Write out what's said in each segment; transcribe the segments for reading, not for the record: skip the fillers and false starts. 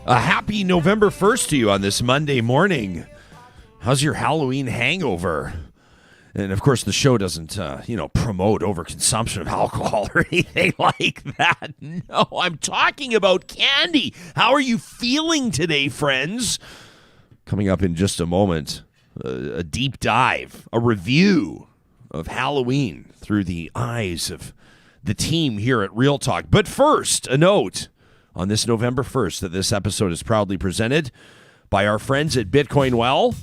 A happy November 1st to you on this Monday morning. How's your Halloween hangover? And, of course, the show doesn't, promote overconsumption of alcohol or anything like that. No, I'm talking about candy. How are you feeling today, friends? Coming up in just a moment, a deep dive, a review of Halloween through the eyes of the team here at Real Talk. But first, a note on this November 1st that this episode is proudly presented by our friends at Bitcoin Well.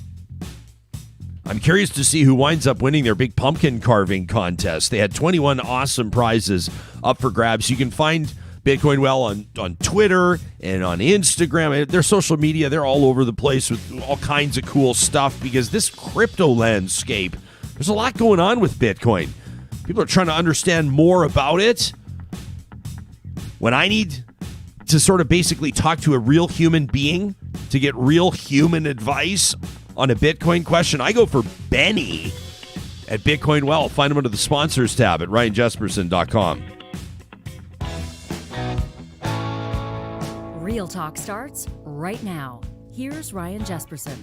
I'm curious to see who winds up winning their big pumpkin carving contest. They had 21 awesome prizes up for grabs. You can find Bitcoin Well on Twitter and on Instagram. Their social media, they're all over the place with all kinds of cool stuff because this crypto landscape, there's a lot going on with Bitcoin. People are trying to understand more about it. When I need to sort of basically talk to a real human being to get real human advice on a Bitcoin question, I go for Benny at Bitcoin Well. Find him under the sponsors tab at ryanjesperson.com. Real Talk starts right now. Here's Ryan Jesperson.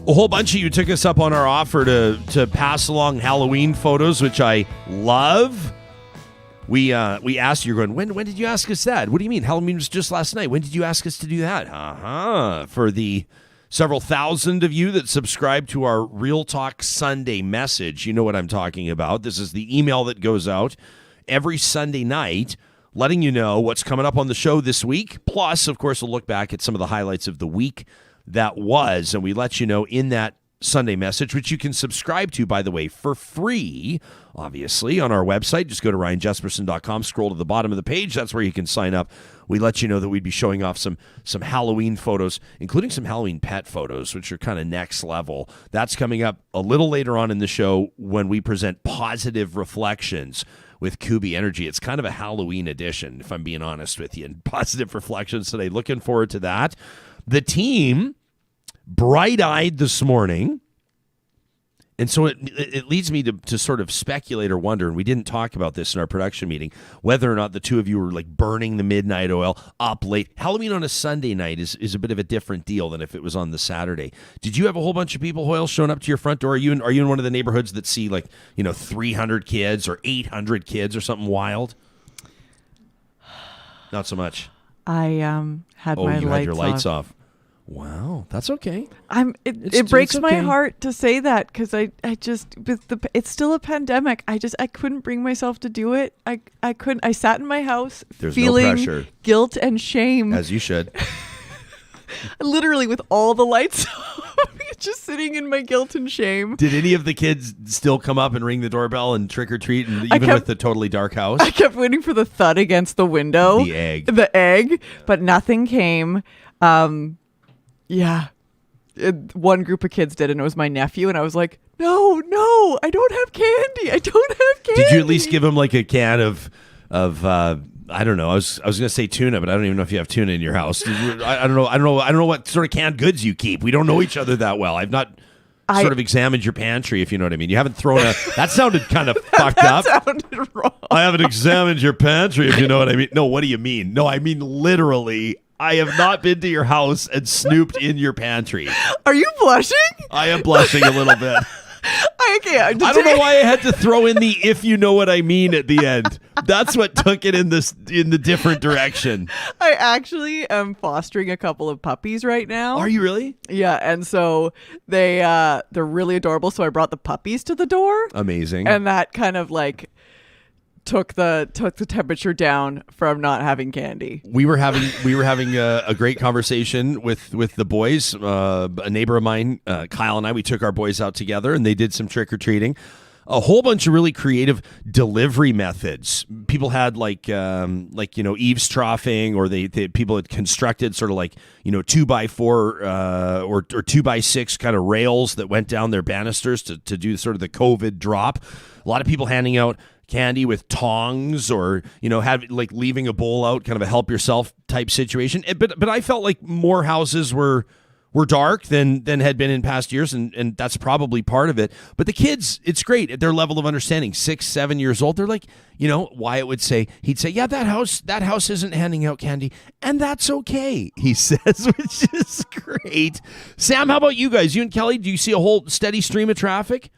A whole bunch of you took us up on our offer to pass along Halloween photos, which I love. We asked you, going, when did you ask us that? What do you mean? Halloween was just last night. When did you ask us to do that? For the several thousand of you that subscribe to our Real Talk Sunday message, you know what I'm talking about. This is the email that goes out every Sunday night, letting you know what's coming up on the show this week. Plus, of course, we'll look back at some of the highlights of the week that was, and we let you know in that Sunday message, which you can subscribe to, by the way, for free, obviously, on our website. Just go to ryanjesperson.com, scroll to the bottom of the page. That's where you can sign up. We let you know that we'd be showing off some Halloween photos, including some Halloween pet photos, which are kind of next level. That's coming up a little later on in the show when we present Positive Reflections with Kuby Energy. It's kind of a Halloween edition, if I'm being honest with you. And Positive Reflections today. Looking forward to that. The team, bright-eyed this morning, and so it leads me to sort of speculate or wonder, and we didn't talk about this in our production meeting, whether or not the two of you were like burning the midnight oil up late. Halloween on a Sunday night is a bit of a different deal than if it was on the Saturday. Did you have a whole bunch of people, Hoyle, showing up to your front door? Are you in one of the neighborhoods that see 300 kids or 800 kids or something wild? Not so much. I had my lights off. Had your lights off. Wow, that's okay. It breaks my heart to say that because I just it's still a pandemic. I couldn't bring myself to do it. I couldn't. I sat in my house feeling guilt and shame, as you should. Literally with all the lights off, just sitting in my guilt and shame. Did any of the kids still come up and ring the doorbell and trick or treat, and even with the totally dark house? I kept waiting for the thud against the window, the egg, but nothing came. Yeah. One group of kids did, and it was my nephew, and I was like, no, I don't have candy. Did you at least give him like a can of I don't know. I was going to say tuna, but I don't even know if you have tuna in your house. I don't know what sort of canned goods you keep. We don't know each other that well. I've not sort of examined your pantry, if you know what I mean. You haven't thrown that sounded kind of fucked up. That sounded wrong. I haven't examined your pantry, if you know what I mean. No, what do you mean? No, I mean literally, I have not been to your house and snooped in your pantry. Are you blushing? I am blushing a little bit. I don't know why I had to throw in the "if you know what I mean" at the end. That's what took it in the different direction. I actually am fostering a couple of puppies right now. Are you really? Yeah, and so they're really adorable. So I brought the puppies to the door. Amazing. And that kind of took the temperature down from not having candy. We were having a great conversation with the boys. A neighbor of mine, Kyle, and I, we took our boys out together, and they did some trick or treating. A whole bunch of really creative delivery methods. People had eavesdropping, or people had constructed sort of 2x4 or 2x6 kind of rails that went down their banisters to do sort of the COVID drop. A lot of people handing out candy with tongs, or leaving a bowl out, kind of a help yourself type situation. But I felt like more houses were were dark than had been in past years, and that's probably part of it. But the kids, it's great at their level of understanding. 6, 7 years old, they're like, Wyatt he'd say, yeah, that house isn't handing out candy, and that's okay, he says, which is great. Sam, how about you guys? You and Kelly, do you see a whole steady stream of traffic?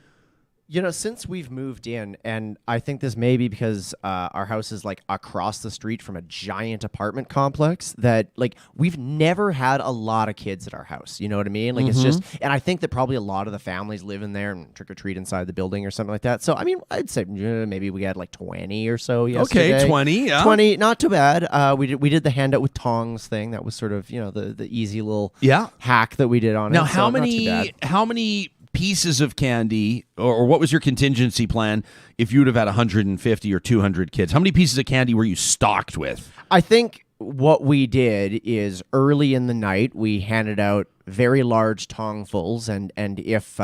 Since we've moved in, and I think this may be because our house is like across the street from a giant apartment complex, that like we've never had a lot of kids at our house. You know what I mean? Like it's just, and I think that probably a lot of the families live in there and trick or treat inside the building or something like that. So I mean, I'd say maybe we had like 20 or so yesterday. Okay, 20, yeah. 20, not too bad. We did the handout with tongs thing. That was sort of the easy little hack that we did on it. Now, how many pieces of candy, or what was your contingency plan if you would have had 150 or 200 kids? How many pieces of candy were you stocked with? I think what we did is early in the night we handed out very large tongfuls, and if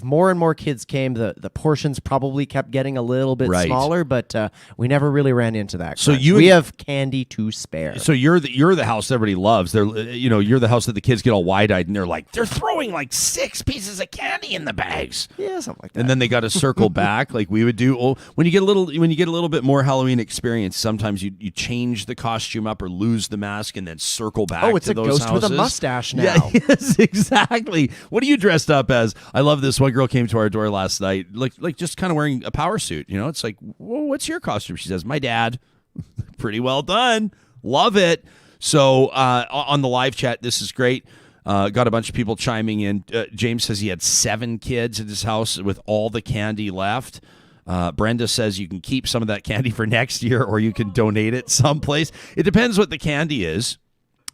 more and more kids came, the portions probably kept getting a little bit smaller, but we never really ran into that. So we have candy to spare. So you're the house everybody loves. You're the house that the kids get all wide-eyed and they're throwing like 6 pieces of candy in the bags. Yeah, something like that. And then they got to circle back like we would do. When you get a little bit more Halloween experience, sometimes you change the costume up or lose the mask and then circle back. Oh, it's to a those ghost houses. with a mustache now. Yeah, yes, exactly. What are you dressed up as? I love this. One girl came to our door last night, like just kind of wearing a power suit. It's like, well, what's your costume? She says, my dad. Pretty well done. Love it. So on the live chat, this is great. Got a bunch of people chiming in. James says he had 7 kids at his house with all the candy left. Brenda says you can keep some of that candy for next year or you can donate it someplace. It depends what the candy is.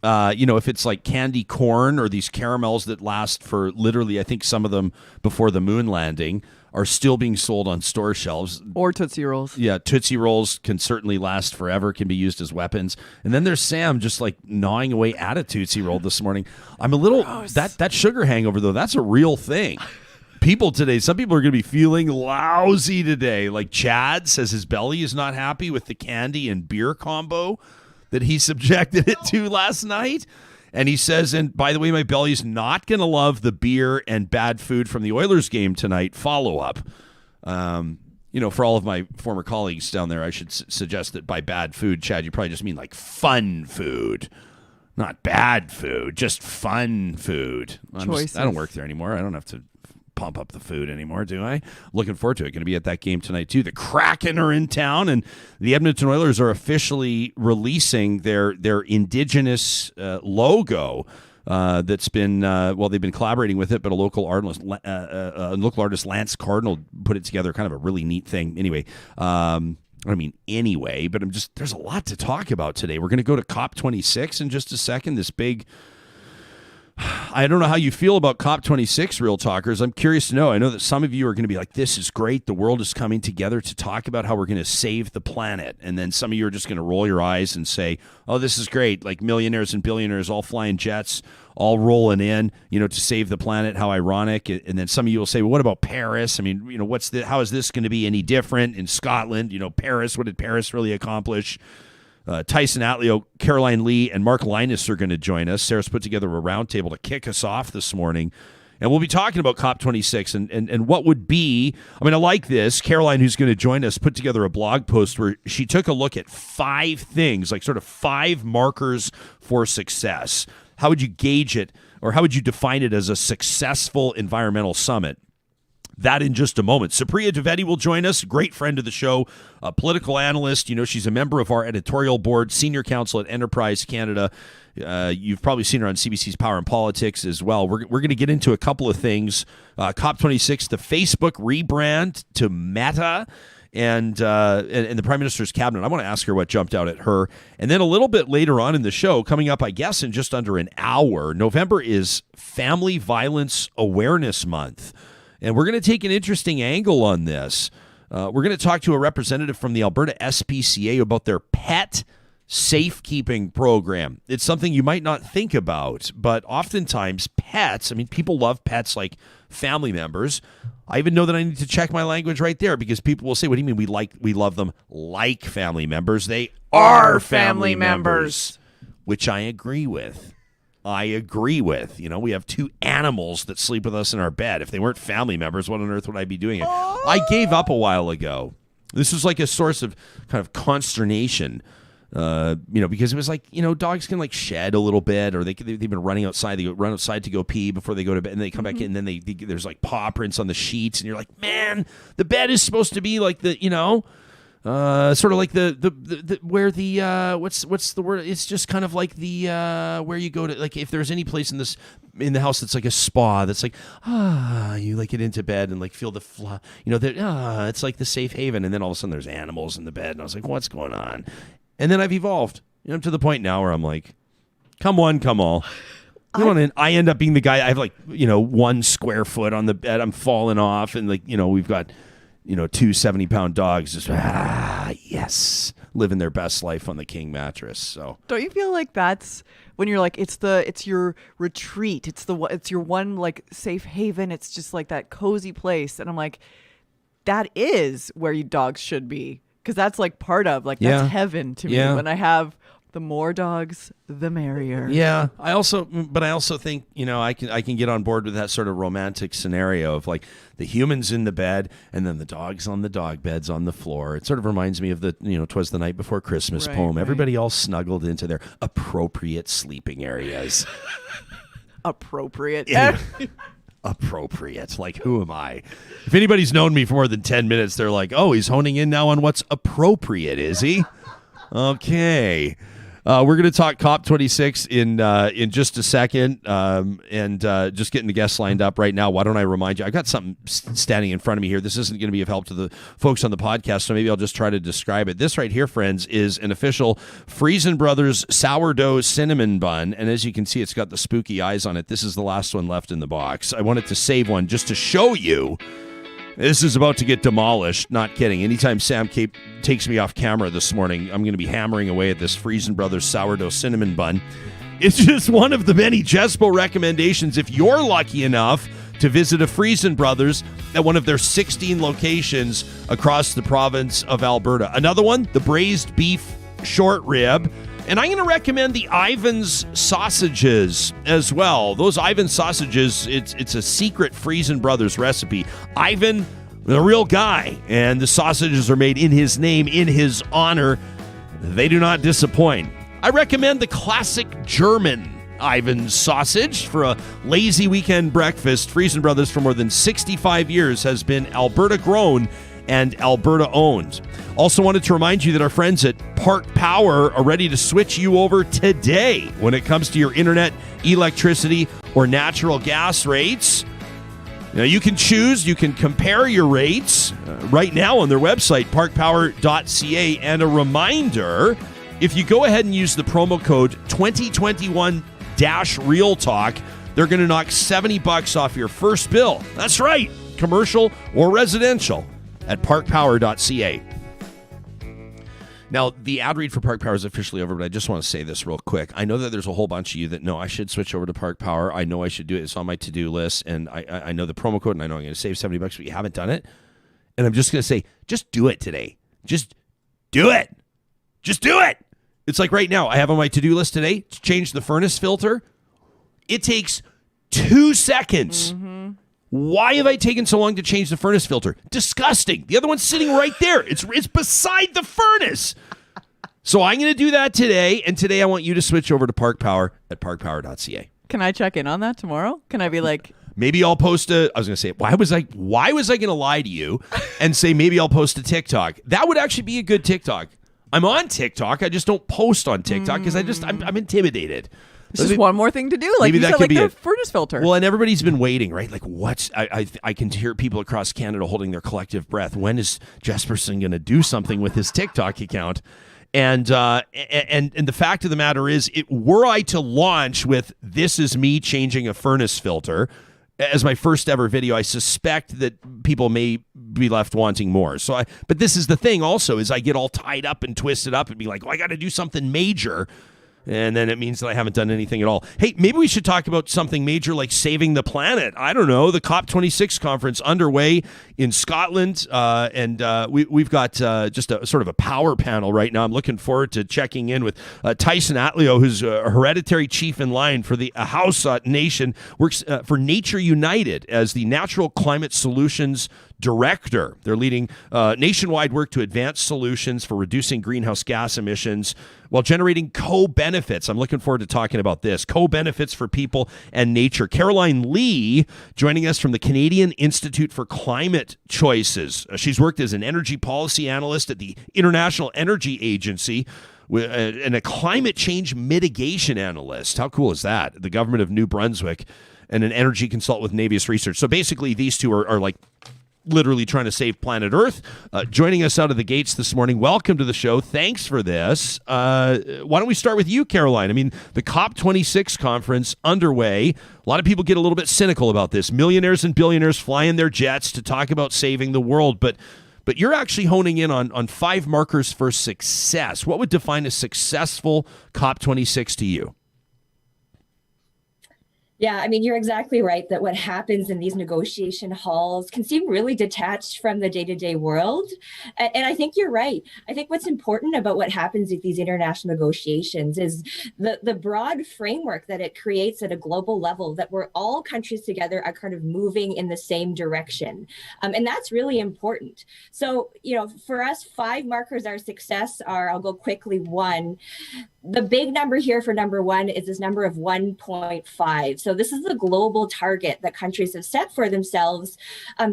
If it's like candy corn or these caramels that last for literally, I think some of them before the moon landing are still being sold on store shelves. Or Tootsie Rolls. Yeah, Tootsie Rolls can certainly last forever, can be used as weapons. And then there's Sam just like gnawing away at a Tootsie Roll this morning. I'm a little, that sugar hangover though, that's a real thing. Some people are going to be feeling lousy today. Like Chad says his belly is not happy with the candy and beer combo that he subjected it to last night. And he says, and by the way, my belly's not going to love the beer and bad food from the Oilers game tonight. Follow up. For all of my former colleagues down there, I should suggest that by bad food, Chad, you probably just mean like fun food. Not bad food, just fun food. I don't work there anymore. I don't have to pump up the food anymore, do I? Looking forward to it. Going to be at that game tonight too. The Kraken are in town, and the Edmonton Oilers are officially releasing their indigenous logo. That's been they've been collaborating with it, but a local artist, Lance Cardinal, put it together. Kind of a really neat thing. Anyway. But there's a lot to talk about today. We're going to go to COP26 in just a second. This big, I don't know how you feel about COP26, Real Talkers. I'm curious to know. I know that some of you are going to be like, this is great. The world is coming together to talk about how we're going to save the planet. And then some of you are just going to roll your eyes and say, oh, this is great. Like millionaires and billionaires all flying jets, all rolling in, to save the planet. How ironic. And then some of you will say, well, what about Paris? How is this going to be any different in Scotland? Paris, what did Paris really accomplish? Tyson, Atleo, Caroline Lee, and Mark Linus are going to join us. Sarah's put together a roundtable to kick us off this morning. And we'll be talking about COP26 and what would be, I like this. Caroline, who's going to join us, put together a blog post where she took a look at 5 things, like sort of 5 markers for success. How would you gauge it, or how would you define it as a successful environmental summit? That in just a moment. Supriya Dwivedi will join us, great friend of the show, a political analyst. She's a member of our editorial board, senior counsel at Enterprise Canada. You've probably seen her on CBC's Power and Politics as well. We're going to get into a couple of things. COP26, the Facebook rebrand to Meta, and the Prime Minister's cabinet. I want to ask her what jumped out at her. And then a little bit later on in the show, coming up, I guess, in just under an hour, November is Family Violence Awareness Month. And we're going to take an interesting angle on this. We're going to talk to a representative from the Alberta SPCA about their pet safekeeping program. It's something you might not think about, but oftentimes pets, people love pets like family members. I even know that I need to check my language right there, because people will say, what do you mean we love them like family members? They are family members, which I agree with. I agree with. You know, we have 2 animals that sleep with us in our bed. If they weren't family members, what on earth would I be doing it? I gave up a while ago. This was like a source of kind of consternation. Because it was like, dogs can like shed a little bit, or they've been running outside. They run outside to go pee before they go to bed, and they come back in, and then there's like paw prints on the sheets, and you're like, man, the bed is supposed to be like the, sort of like the where the what's the word? It's just kind of like the where you go to, like, if there's any place in the house that's like a spa, that's like, you like get into bed and like feel the it's like the safe haven, and then all of a sudden there's animals in the bed, and I was like, what's going on? And then I've evolved. I'm to the point now where I'm like, come one, come all. And I end up being the guy. I have 1 square foot on the bed. I'm falling off, and we've got 2 70-pound dogs just yes, living their best life on the king mattress. So don't you feel like that's when you're like, it's your retreat, it's your one like safe haven, it's just like that cozy place, and I'm like, that is where you dogs should be. Because that's like part of, like, that's heaven to me. When I have the more dogs, the merrier. Yeah. I also think, I can get on board with that sort of romantic scenario of like the humans in the bed and then the dogs on the dog beds on the floor. It sort of reminds me of the, 'Twas the Night Before Christmas poem. Right. Everybody all snuggled into their appropriate sleeping areas. Appropriate. Yeah. Appropriate. Like, who am I? If anybody's known me for more than 10 minutes, they're like, oh, he's honing in now on what's appropriate, is he? Okay. We're going to talk COP26 in just a second, and just getting the guests lined up right now. Why don't I remind you? I got something standing in front of me here. This isn't going to be of help to the folks on the podcast, so maybe I'll just try to describe it. This right here, friends, is an official Friesen Brothers sourdough cinnamon bun, and as you can see, it's got the spooky eyes on it. This is the last one left in the box. I wanted to save one just to show you. This is about to get demolished. Not kidding. Anytime Sam Cape takes me off camera this morning, I'm going to be hammering away at this Friesen Brothers sourdough cinnamon bun. It's just one of the many Jespo recommendations if you're lucky enough to visit a Friesen Brothers at one of their 16 locations across the province of Alberta. Another one, the braised beef short rib. And I'm going to recommend the Ivan's sausages as well. Those Ivan sausages, it's a secret Friesen Brothers recipe. Ivan, the real guy, and the sausages are made in his name, in his honor. They do not disappoint. I recommend the classic German Ivan's sausage for a lazy weekend breakfast. Friesen Brothers for more than 65 years has been Alberta grown and Alberta owned. Also wanted to remind you that our friends at Park Power are ready to switch you over today when it comes to your internet, electricity, or natural gas rates. Now you can choose, you can compare your rates right now on their website, parkpower.ca. And a reminder, if you go ahead and use the promo code 2021-Real Talk, they're going to knock $70 off your first bill. That's right, commercial or residential, at parkpower.ca. Now, the ad read for Park Power is officially over, but I just want to say this real quick. I know that there's a whole bunch of you that know I should switch over to Park Power. I know I should do it. It's on my to-do list, and I know the promo code, and I know I'm going to save $70, but you haven't done it. And I'm just going to say, just do it today. Just do it. Just do it. It's like right now, I have on my to-do list today to change the furnace filter. It takes 2 seconds. Mm-hmm. Why have I taken so long to change the furnace filter? Disgusting. The other one's sitting right there. It's beside the furnace. So I'm going to do that today, and today I want you to switch over to Park Power at parkpower.ca. Can I check in on that tomorrow? Can I be like... Maybe I'll post I was going to say, why was I going to lie to you and say maybe I'll post a TikTok? That would actually be a good TikTok. I'm on TikTok. I just don't post on TikTok because I'm intimidated. This is one more thing to do. Like maybe you said, like the furnace filter. Well, and everybody's been waiting, right? Like, what's I can hear people across Canada holding their collective breath. When is Jesperson going to do something with his TikTok account? And the fact of the matter is, were I to launch with "This is me changing a furnace filter" as my first ever video, I suspect that people may be left wanting more. But this is the thing also, is I get all tied up and twisted up and be like, I got to do something major. and then it means that I haven't done anything at all. Hey, maybe we should talk about something major like saving the planet. I don't know, the COP26 conference underway in Scotland, and we've got just a sort of a power panel right now. I'm looking forward to checking in with Tyson Atleo, who's a hereditary chief in line for the House Nation, works for Nature United as the Natural Climate Solutions Director. They're leading nationwide work to advance solutions for reducing greenhouse gas emissions while generating co-benefits. I'm looking forward to talking about this. Co-benefits for people and nature. Caroline Lee joining us from the Canadian Institute for Climate Choices. She's worked as an energy policy analyst at the International Energy Agency and a climate change mitigation analyst. How cool is that? The government of New Brunswick, and an energy consultant with Navius Research. So basically these two are like literally trying to save planet Earth. Joining us out of the gates this morning. Welcome to the show. Thanks for this. Why don't we start with you, Caroline? I mean, the COP26 conference underway. A lot of people get a little bit cynical about this. Millionaires and billionaires flying their jets to talk about saving the world. But you're actually honing in on 5 markers for success. What would define a successful COP26 to you? Yeah, I mean, you're exactly right that what happens in these negotiation halls can seem really detached from the day-to-day world. And I think you're right. I think what's important about what happens at these international negotiations is the broad framework that it creates at a global level, that we're all countries together are kind of moving in the same direction. And that's really important. So, for us, 5 markers our success are, I'll go quickly, 1. The big number here for number 1 is this number of 1.5. So this is the global target that countries have set for themselves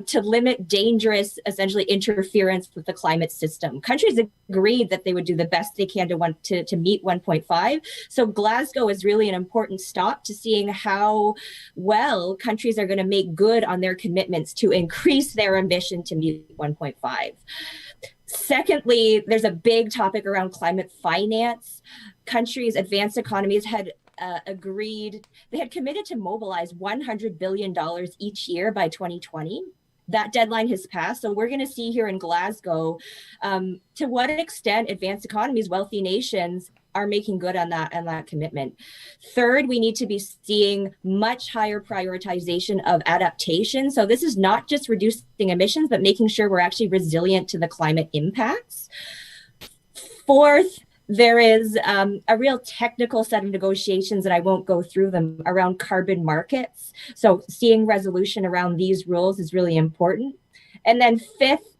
to limit dangerous, essentially, interference with the climate system. Countries agreed that they would do the best they can to meet 1.5. So Glasgow is really an important stop to seeing how well countries are going to make good on their commitments to increase their ambition to meet 1.5. Secondly, there's a big topic around climate finance. Countries, advanced economies had agreed, they had committed to mobilize $100 billion each year by 2020. That deadline has passed. So we're going to see here in Glasgow to what extent advanced economies, wealthy nations, are making good on that commitment. Third, we need to be seeing much higher prioritization of adaptation. So this is not just reducing emissions, but making sure we're actually resilient to the climate impacts. Fourth, there is a real technical set of negotiations, and I won't go through them, around carbon markets. So seeing resolution around these rules is really important. And then fifth,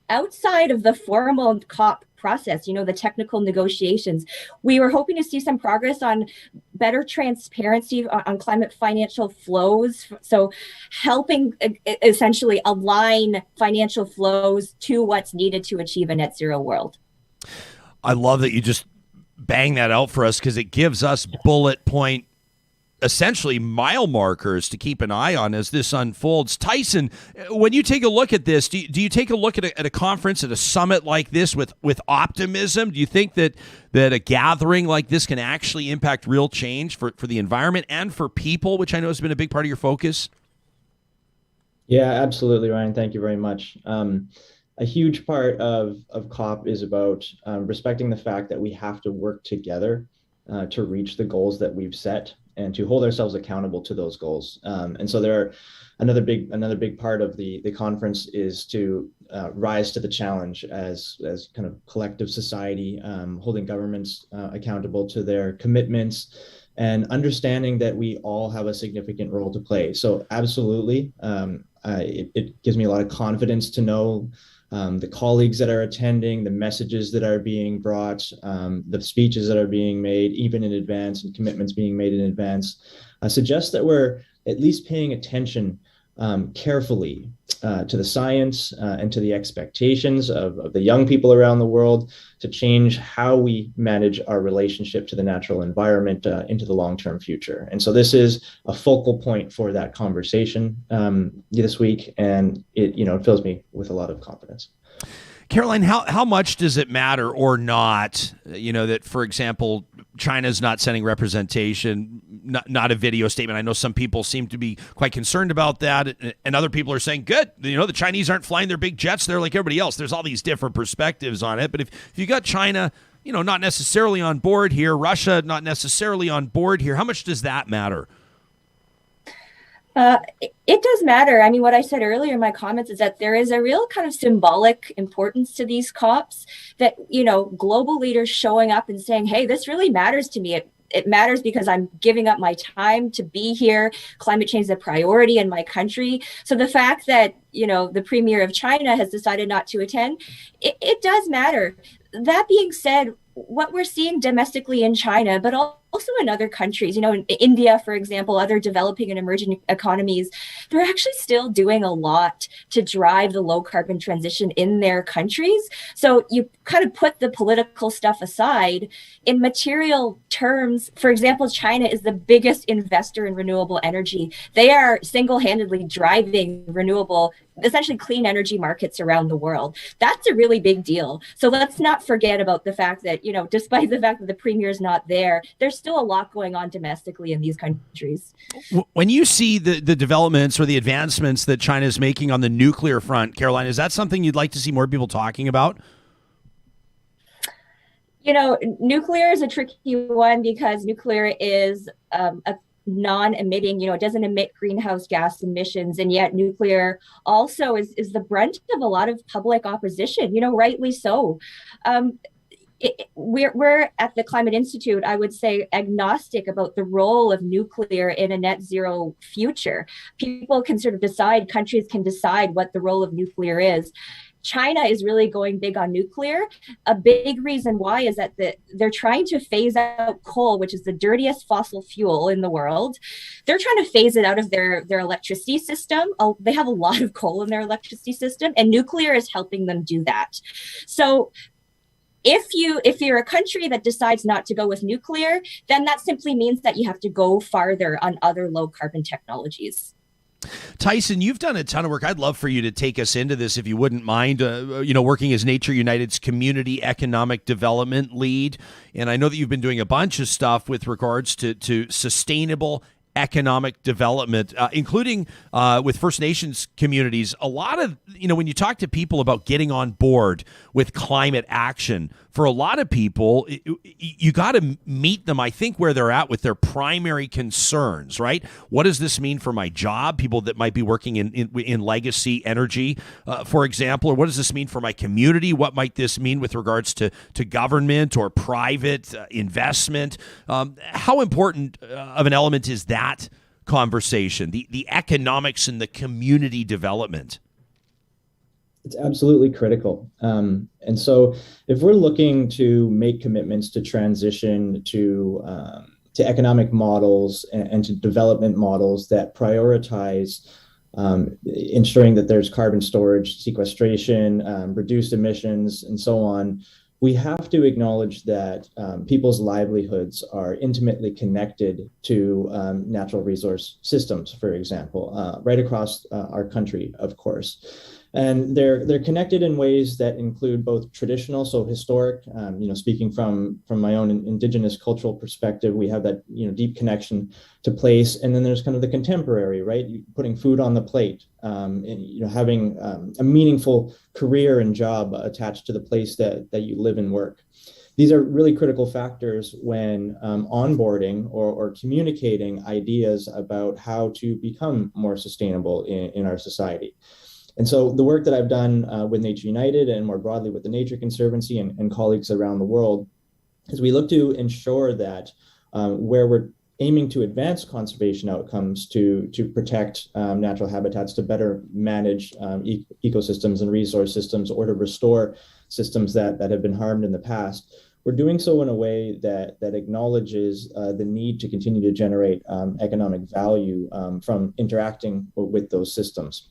outside of the formal COP process, the technical negotiations, we were hoping to see some progress on better transparency on climate financial flows. So helping essentially align financial flows to what's needed to achieve a net zero world. I love that you just bang that out for us, because it gives us bullet point, essentially mile markers to keep an eye on as this unfolds. Tyson, when you take a look at this, do you take a look at a conference, at a summit like this with optimism? Do you think that a gathering like this can actually impact real change for the environment and for people, which I know has been a big part of your focus? Yeah, absolutely, Ryan. Thank you very much. A huge part of COP is about respecting the fact that we have to work together to reach the goals that we've set and to hold ourselves accountable to those goals. And so another big part of the conference is to rise to the challenge as kind of collective society, holding governments accountable to their commitments, and understanding that we all have a significant role to play. So absolutely, it gives me a lot of confidence to know the colleagues that are attending, the messages that are being brought, the speeches that are being made, even in advance, and commitments being made in advance, suggest that we're at least paying attention carefully to the science and to the expectations of the young people around the world to change how we manage our relationship to the natural environment into the long-term future. And so this is a focal point for that conversation this week, and it fills me with a lot of confidence. Caroline, how much does it matter or not, that, for example, China's not sending representation, not a video statement? I know some people seem to be quite concerned about that, and other people are saying, good, the Chinese aren't flying their big jets. They're like everybody else. There's all these different perspectives on it. But if you got China not necessarily on board here. Russia, not necessarily on board here. How much does that matter? It does matter. I mean, what I said earlier in my comments is that there is a real kind of symbolic importance to these COPs that, global leaders showing up and saying, hey, this really matters to me. It matters because I'm giving up my time to be here. Climate change is a priority in my country. So the fact that, the premier of China has decided not to attend, it does matter. That being said, what we're seeing domestically in China, but also in other countries, in India, for example, other developing and emerging economies, they're actually still doing a lot to drive the low carbon transition in their countries. So you kind of put the political stuff aside. In material terms, for example, China is the biggest investor in renewable energy. They are single-handedly driving essentially clean energy markets around the world. That's a really big deal. So let's not forget about the fact that, despite the fact that the premier is not there, there's still a lot going on domestically in these countries. When you see the developments or the advancements that China is making on the nuclear front, Caroline, is that something you'd like to see more people talking about? Nuclear is a tricky one because nuclear is a non-emitting, it doesn't emit greenhouse gas emissions. And yet nuclear also is the brunt of a lot of public opposition, rightly so. We're at the Climate Institute, I would say, agnostic about the role of nuclear in a net zero future. People can sort of decide, countries can decide what the role of nuclear is. China is really going big on nuclear. A big reason why is that they're trying to phase out coal, which is the dirtiest fossil fuel in the world. They're trying to phase it out of their electricity system. They have a lot of coal in their electricity system, and nuclear is helping them do that. So if you're a country that decides not to go with nuclear, then that simply means that you have to go farther on other low carbon technologies. Tyson, you've done a ton of work. I'd love for you to take us into this if you wouldn't mind, working as Nature United's Community Economic Development Lead. And I know that you've been doing a bunch of stuff with regards to sustainable economic development, including with First Nations communities. A lot of, when you talk to people about getting on board with climate action, for a lot of people, you got to meet them, I think, where they're at with their primary concerns, right? What does this mean for my job? People that might be working in legacy energy, for example, or what does this mean for my community? What might this mean with regards to government or private investment? How important of an element is that conversation, the economics and the community development? It's absolutely critical. And so if we're looking to make commitments to transition to economic models and to development models that prioritize ensuring that there's carbon storage, sequestration, reduced emissions, and so on, we have to acknowledge that people's livelihoods are intimately connected to natural resource systems, for example, right across our country, of course. And they're connected in ways that include both traditional, so historic, speaking from my own Indigenous cultural perspective, we have that, deep connection to place. And then there's kind of the contemporary, right? Putting food on the plate, and, having a meaningful career and job attached to the place that you live and work. These are really critical factors when onboarding or communicating ideas about how to become more sustainable in our society. And so the work that I've done with Nature United and more broadly with the Nature Conservancy and colleagues around the world is we look to ensure that where we're aiming to advance conservation outcomes to protect natural habitats, to better manage ecosystems and resource systems, or to restore systems that have been harmed in the past, we're doing so in a way that acknowledges the need to continue to generate economic value from interacting with those systems.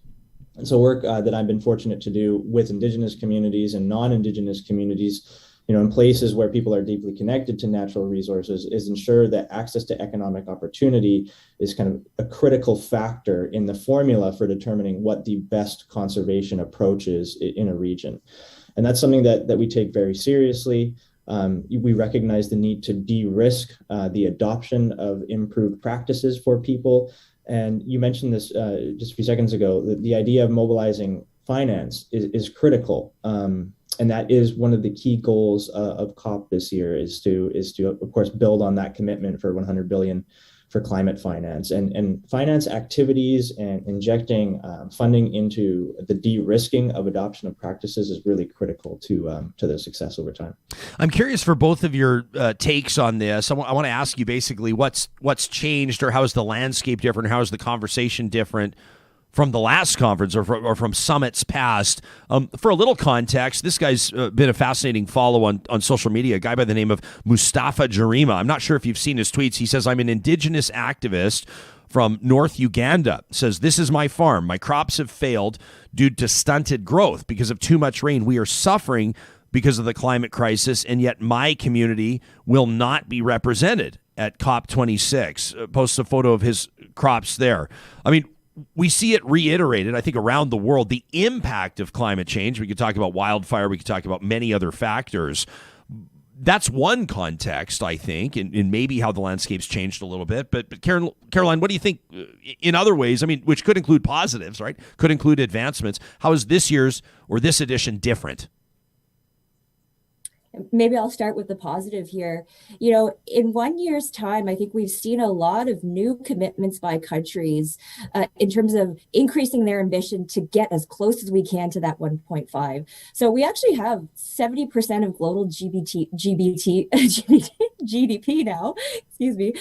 And so work that I've been fortunate to do with Indigenous communities and non-Indigenous communities, in places where people are deeply connected to natural resources, is ensure that access to economic opportunity is kind of a critical factor in the formula for determining what the best conservation approach is in a region. And that's something that we take very seriously. We recognize the need to de-risk the adoption of improved practices for people. And you mentioned this just a few seconds ago, the idea of mobilizing finance is critical. and that is one of the key goals of COP this year is to of course build on that commitment for 100 billion for climate finance and finance activities, and injecting funding into the de-risking of adoption of practices is really critical to their success over time. I'm curious for both of your takes on this. I want to ask you basically what's changed, or how is the landscape different, or how is the conversation different from the last conference or from summits past. For a little context, this guy's been a fascinating follow on social media, a guy by the name of Mustafa Jarima. I'm not sure if you've seen his tweets. He says, I'm an indigenous activist from North Uganda. Says, this is my farm. My crops have failed due to stunted growth because of too much rain. We are suffering because of the climate crisis, and yet my community will not be represented at COP26. Posts a photo of his crops there. I mean, we see it reiterated, I think, around the world, the impact of climate change. We could talk about wildfire. We could talk about many other factors. That's one context, I think, and maybe how the landscape's changed a little bit. But Caroline, what do you think in other ways, I mean, which could include positives, right? Could include advancements. How is this year's or this edition different? Maybe I'll start with the positive here. You know, in 1 year's time, I think we've seen a lot of new commitments by countries in terms of increasing their ambition to get as close as we can to that 1.5. So we actually have 70% of global GDP now, excuse me,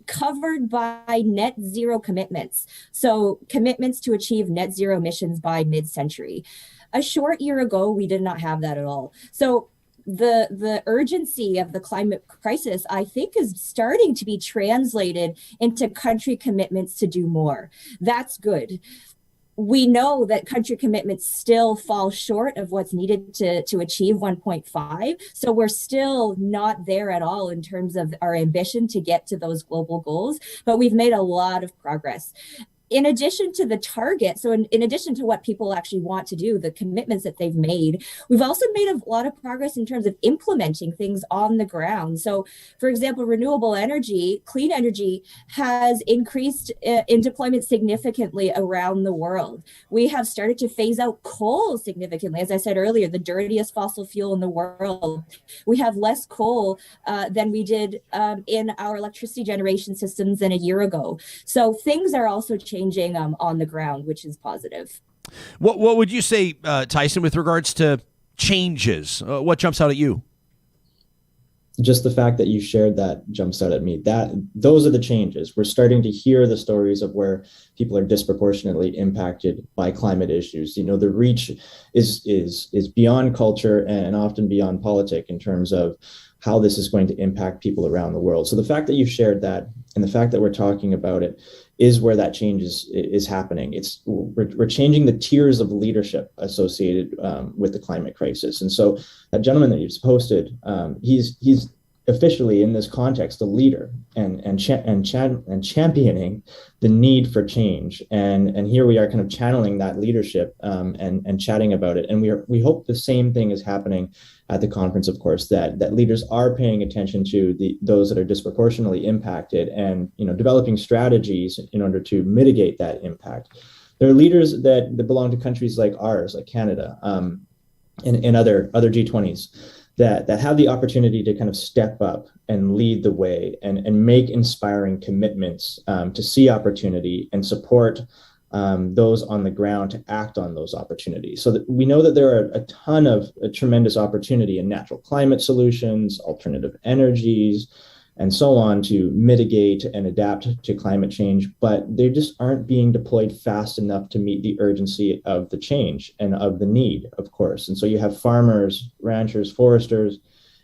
covered by net zero commitments. So commitments to achieve net zero emissions by mid-century. A short year ago, we did not have that at all. So the urgency of the climate crisis, I think, is starting to be translated into country commitments to do more. That's good. We know that country commitments still fall short of what's needed to achieve 1.5. So we're still not there at all in terms of our ambition to get to those global goals, but we've made a lot of progress. In addition to the target, so in addition to what people actually want to do, the commitments that they've made, we've also made a lot of progress in terms of implementing things on the ground. So, for example, renewable energy, clean energy has increased in deployment significantly around the world. We have started to phase out coal significantly. As I said earlier, the dirtiest fossil fuel in the world. We have less coal than we did in our electricity generation systems than a year ago. So things are also changing on the ground, which is positive. What would you say, Tyson, with regards to changes? What jumps out at you? Just the fact that you shared that jumps out at me. Those are the changes. We're starting to hear the stories of where people are disproportionately impacted by climate issues. You know, the reach is beyond culture and often beyond politics in terms of how this is going to impact people around the world. So the fact that you shared that and the fact that we're talking about it is where that change is happening. We're changing the tiers of leadership associated with the climate crisis. And so that gentleman that you just posted, he's officially in this context a leader and championing the need for change. And here we are kind of channeling that leadership and chatting about it. And we hope the same thing is happening at the conference, of course, that leaders are paying attention to those that are disproportionately impacted and, you know, developing strategies in order to mitigate that impact. There are leaders that belong to countries like ours, like Canada, and other G20s that have the opportunity to kind of step up and lead the way and make inspiring commitments to see opportunity and support those on the ground to act on those opportunities. So that we know that there are a ton of tremendous opportunity in natural climate solutions, alternative energies, and so on to mitigate and adapt to climate change, but they just aren't being deployed fast enough to meet the urgency of the change and of the need, of course. And so you have farmers, ranchers, foresters,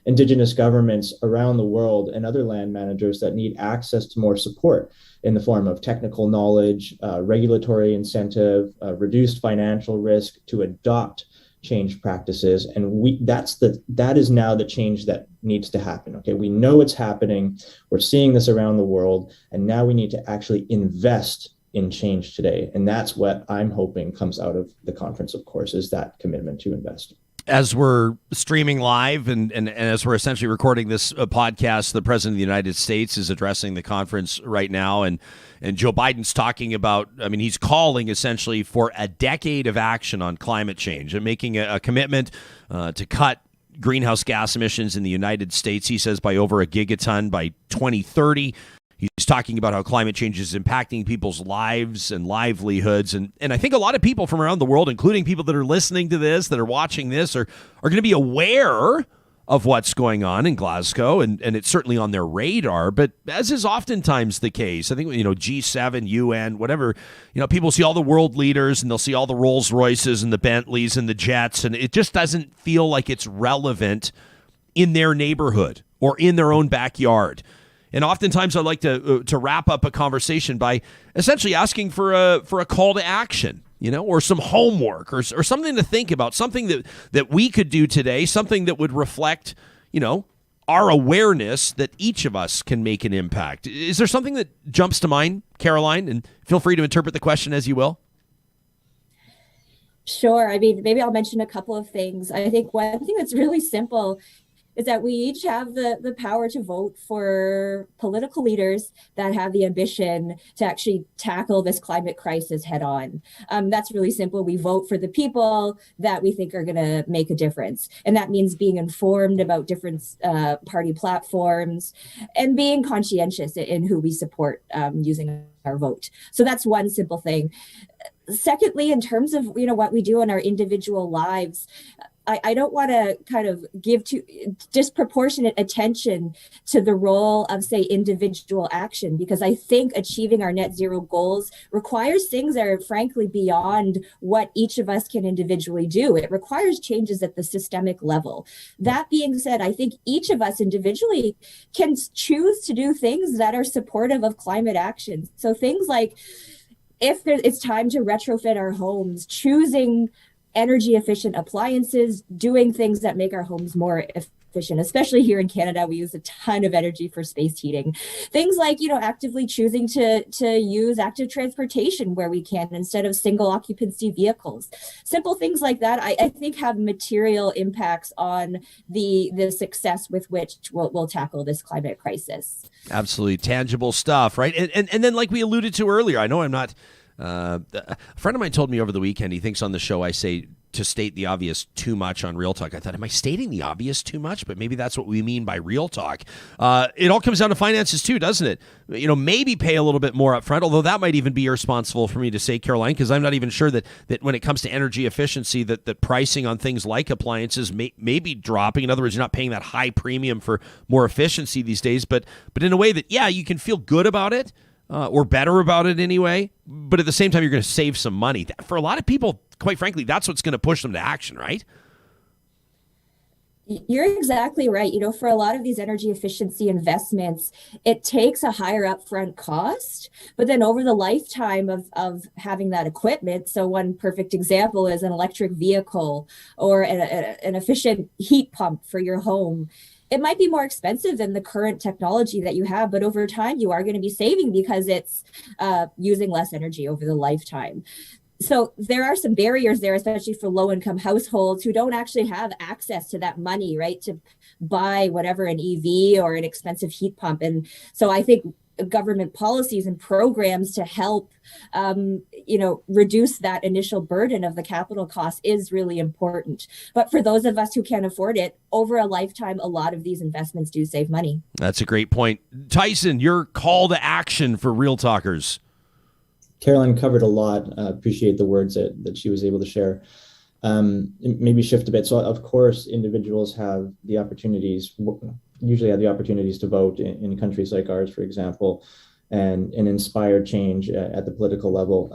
indigenous governments around the world and other land managers that need access to more support in the form of technical knowledge, regulatory incentive, reduced financial risk to adopt change practices. And that is now the change that needs to happen. Okay, we know it's happening. We're seeing this around the world. And now we need to actually invest in change today. And that's what I'm hoping comes out of the conference, of course, is that commitment to invest. As we're streaming live and as we're essentially recording this podcast, the President of the United States is addressing the conference right now. And Joe Biden's talking about, he's calling essentially for a decade of action on climate change and making a commitment to cut greenhouse gas emissions in the United States, he says, by over a gigaton by 2030. He's talking about how climate change is impacting people's lives and livelihoods. And I think a lot of people from around the world, including people that are listening to this, that are watching this, are going to be aware of what's going on in Glasgow. And it's certainly on their radar. But as is oftentimes the case, I think, G7, UN, whatever, people see all the world leaders and they'll see all the Rolls Royces and the Bentleys and the jets. And it just doesn't feel like it's relevant in their neighborhood or in their own backyard. And oftentimes I like to wrap up a conversation by essentially asking for a call to action, or some homework or something to think about, something that we could do today, something that would reflect, our awareness that each of us can make an impact. Is there something that jumps to mind, Caroline? And feel free to interpret the question as you will. Sure. Maybe I'll mention a couple of things. I think one thing that's really simple is that we each have the power to vote for political leaders that have the ambition to actually tackle this climate crisis head on. That's really simple. We vote for the people that we think are going to make a difference. And that means being informed about different party platforms and being conscientious in who we support using our vote. So that's one simple thing. Secondly, in terms of what we do in our individual lives, I don't want to kind of give disproportionate attention to the role of, say, individual action, because I think achieving our net zero goals requires things that are frankly beyond what each of us can individually do. It requires changes at the systemic level. That being said, I think each of us individually can choose to do things that are supportive of climate action. So things like, if it's time to retrofit our homes, choosing energy efficient appliances, doing things that make our homes more efficient. Especially here in Canada, we use a ton of energy for space heating. Things like, actively choosing to use active transportation where we can instead of single occupancy vehicles. Simple things like that, I think, have material impacts on the success with which we'll tackle this climate crisis. Absolutely tangible stuff, right? And then, like we alluded to earlier, I know I'm not. A friend of mine told me over the weekend, he thinks on the show I say to state the obvious too much on Real Talk. I thought, am I stating the obvious too much? But maybe that's what we mean by Real Talk. It all comes down to finances too, doesn't it? Maybe pay a little bit more up front, although that might even be irresponsible for me to say, Caroline, because I'm not even sure that when it comes to energy efficiency, that pricing on things like appliances may be dropping. In other words, you're not paying that high premium for more efficiency these days, but in a way that, yeah, you can feel good about it. Or better about it anyway, but at the same time, you're going to save some money. For a lot of people, quite frankly, that's what's going to push them to action, right? You're exactly right. For a lot of these energy efficiency investments, it takes a higher upfront cost, but then over the lifetime of having that equipment. So one perfect example is an electric vehicle or an efficient heat pump for your home. It might be more expensive than the current technology that you have, but over time you are going to be saving because it's using less energy over the lifetime. So there are some barriers there, especially for low-income households who don't actually have access to that money, right, to buy whatever, an EV or an expensive heat pump. And so I think government policies and programs to help, reduce that initial burden of the capital cost is really important. But for those of us who can't afford it, over a lifetime, a lot of these investments do save money. That's a great point. Tyson, your call to action for Real Talkers. Caroline covered a lot. Appreciate the words that she was able to share. Maybe shift a bit. So, of course, individuals usually have the opportunities to vote in countries like ours, for example, and inspire change at the political level.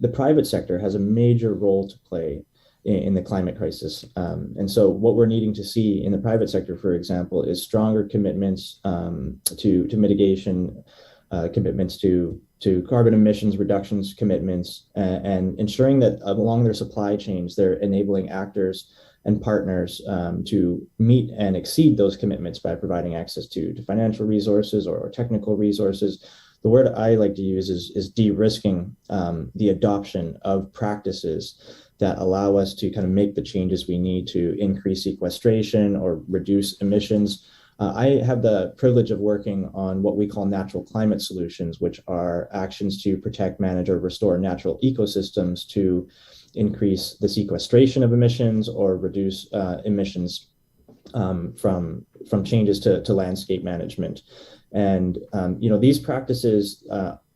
The private sector has a major role to play in the climate crisis. And so what we're needing to see in the private sector, for example, is stronger commitments to mitigation, commitments to carbon emissions reductions commitments, and ensuring that along their supply chains, they're enabling actors and partners to meet and exceed those commitments by providing access to financial resources or technical resources. The word I like to use is de-risking the adoption of practices that allow us to kind of make the changes we need to increase sequestration or reduce emissions. I have the privilege of working on what we call natural climate solutions, which are actions to protect, manage, or restore natural ecosystems to increase the sequestration of emissions or reduce emissions from changes to landscape management. And these practices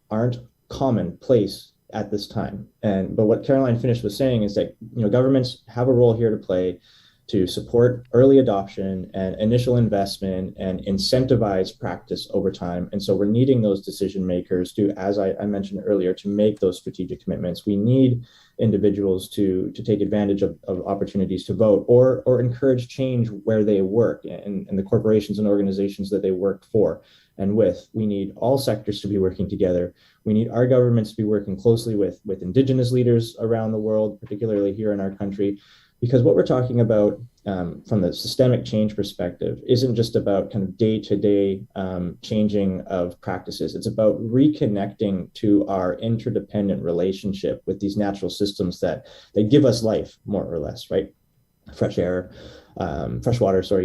aren't commonplace at this time. But what Caroline Finnish was saying is that governments have a role here to play to support early adoption and initial investment and incentivize practice over time. And so we're needing those decision makers to, as I mentioned earlier, to make those strategic commitments. We need individuals to take advantage of opportunities to vote or encourage change where they work and the corporations and organizations that they work for and with. We need all sectors to be working together. We need our governments to be working closely with Indigenous leaders around the world, particularly here in our country. Because what we're talking about from the systemic change perspective isn't just about kind of day-to-day changing of practices. It's about reconnecting to our interdependent relationship with these natural systems that give us life, more or less, right? Fresh water,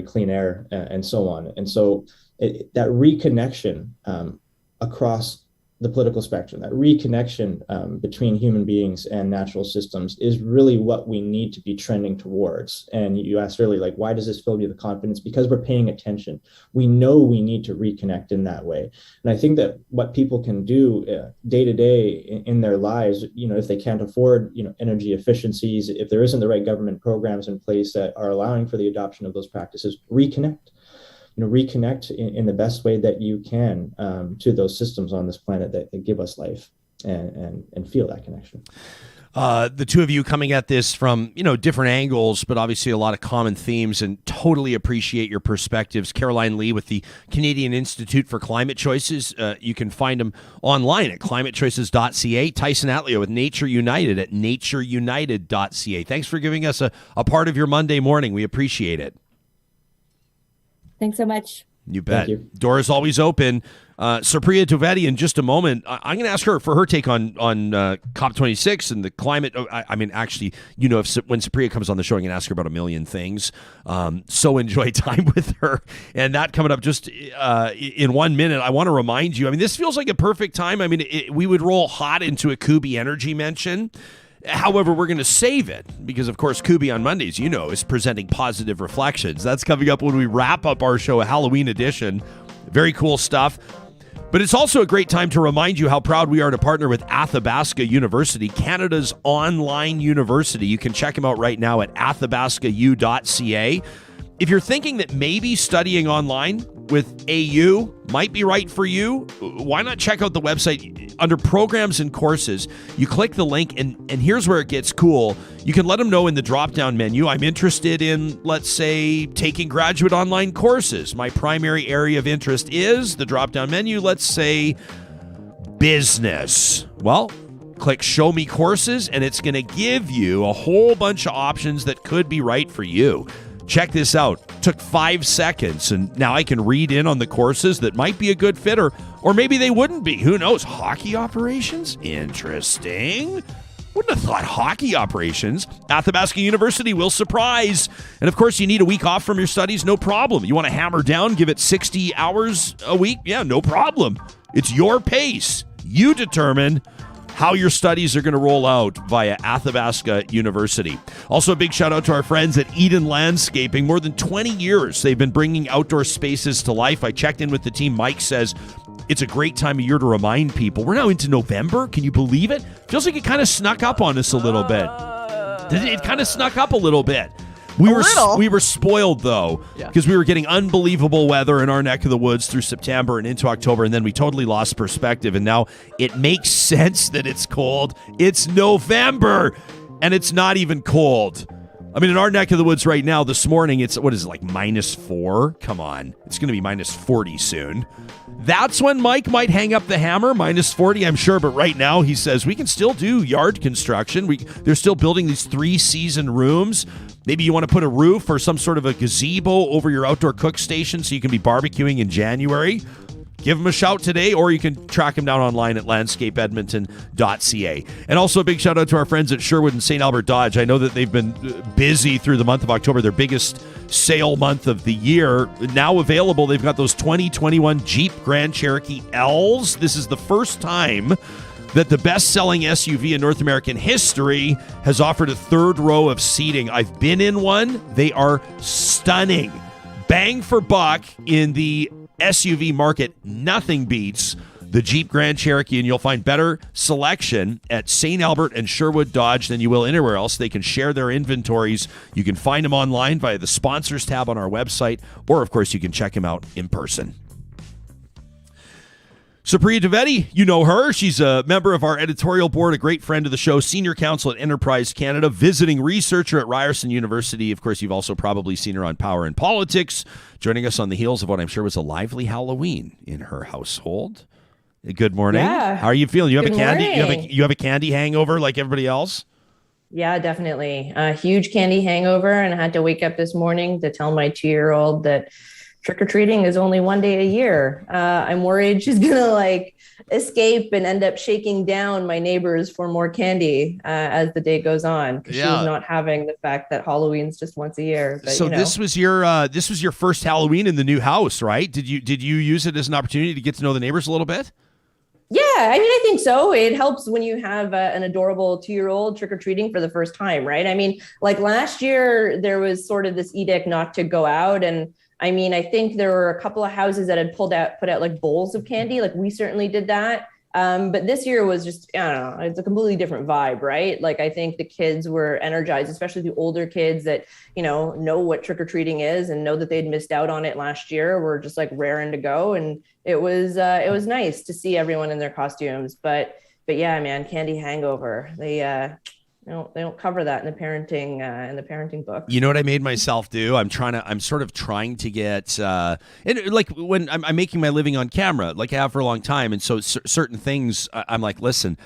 clean air, and so on. And so that reconnection across the political spectrum, that reconnection between human beings and natural systems is really what we need to be trending towards. And you asked earlier, like, why does this fill me with confidence? Because we're paying attention. We know we need to reconnect in that way. And I think that what people can do day to day in their lives, if they can't afford, energy efficiencies, if there isn't the right government programs in place that are allowing for the adoption of those practices, reconnect. Reconnect in the best way that you can to those systems on this planet that give us life and feel that connection. The two of you coming at this from, different angles, but obviously a lot of common themes, and totally appreciate your perspectives. Caroline Lee with the Canadian Institute for Climate Choices. You can find them online at climatechoices.ca. Tyson Atleo with Nature United at natureunited.ca. Thanks for giving us a part of your Monday morning. We appreciate it. Thanks so much. You bet. Door is always open. Supriya Dwivedi, in just a moment, I'm going to ask her for her take on COP26 and the climate. Actually, when Supriya comes on the show, I'm going to ask her about a million things. So enjoy time with her. And that coming up just in 1 minute. I want to remind you, this feels like a perfect time. We would roll hot into a Kuby Energy mention. However, we're going to save it because, of course, Kuby on Mondays, is presenting Positive Reflections. That's coming up when we wrap up our show, a Halloween edition. Very cool stuff. But it's also a great time to remind you how proud we are to partner with Athabasca University, Canada's online university. You can check them out right now at athabascau.ca. If you're thinking that maybe studying online with AU might be right for you, why not check out the website under programs and courses? You click the link and here's where it gets cool. You can let them know in the drop-down menu, I'm interested in, let's say, taking graduate online courses. My primary area of interest is the drop-down menu, let's say, business. Well, click Show Me Courses and it's going to give you a whole bunch of options that could be right for you. Check this out. Took 5 seconds, and now I can read in on the courses that might be a good fit, or maybe they wouldn't be. Who knows? Hockey operations? Interesting. Wouldn't have thought hockey operations. Athabasca University will surprise. And of course, you need a week off from your studies, no problem. You want to hammer down, give it 60 hours a week? Yeah, no problem. It's your pace. You determine how your studies are going to roll out via Athabasca University. Also, a big shout out to our friends at Eden Landscaping. More than 20 years they've been bringing outdoor spaces to life. I checked in with the team. Mike says it's a great time of year to remind people. We're now into November. Can you believe it? Feels like it kind of snuck up on us a little bit. It kind of snuck up a little bit. We were spoiled, though, because we were getting unbelievable weather in our neck of the woods through September and into October, and then we totally lost perspective, and now it makes sense that it's cold. It's November, and it's not even cold. In our neck of the woods right now, this morning, it's, -4? Come on. It's going to be -40 soon. That's when Mike might hang up the hammer, -40, I'm sure. But right now, he says we can still do yard construction. They're still building these 3-season rooms. Maybe you want to put a roof or some sort of a gazebo over your outdoor cook station so you can be barbecuing in January. give them a shout today, or you can track them down online at landscapeedmonton.ca. And also a big shout out to our friends at Sherwood and St. Albert Dodge. I know that they've been busy through the month of October, their biggest sale month of the year. Now available, they've got those 2021 Jeep Grand Cherokee L's. This is the first time that the best-selling SUV in North American history has offered a third row of seating. I've been in one. They are stunning. Bang for buck in the SUV market, nothing beats the Jeep Grand Cherokee, and you'll find better selection at St. Albert and Sherwood Dodge than you will anywhere else. They can share their inventories. You can find them online via the sponsors tab on our website, or of course you can check them out in person. Supriya Dwivedi, you know her. She's a member of our editorial board, a great friend of the show, senior counsel at Enterprise Canada, visiting researcher at Ryerson University. Of course, you've also probably seen her on Power and Politics, joining us on the heels of what I'm sure was a lively Halloween in her household. Good morning. Yeah. How are you feeling? You have Good a candy. morning. You have a candy hangover like everybody else? Yeah, definitely. A huge candy hangover. And I had to wake up this morning to tell my 2-year-old that trick-or-treating is only one day a year. I'm worried she's going to escape and end up shaking down my neighbors for more candy as the day goes on. Because she's not having the fact that Halloween's just once a year. But, so this was your first Halloween in the new house, right? Did you use it as an opportunity to get to know the neighbors a little bit? Yeah, I mean, I think so. It helps when you have an adorable 2-year-old trick-or-treating for the first time, right? I mean, last year, there was sort of this edict not to go out. And I mean, I think there were a couple of houses that had put out bowls of candy. We certainly did that. But this year was just, I don't know, it's a completely different vibe, right? I think the kids were energized, especially the older kids that, know what trick-or-treating is and know that they'd missed out on it last year. Were just raring to go. And it was nice to see everyone in their costumes. But yeah, man, candy hangover. They don't cover that in the parenting book. You know what I made myself do? I'm sort of trying to get, when I'm making my living on camera, like I have for a long time. And so certain things I'm like, listen,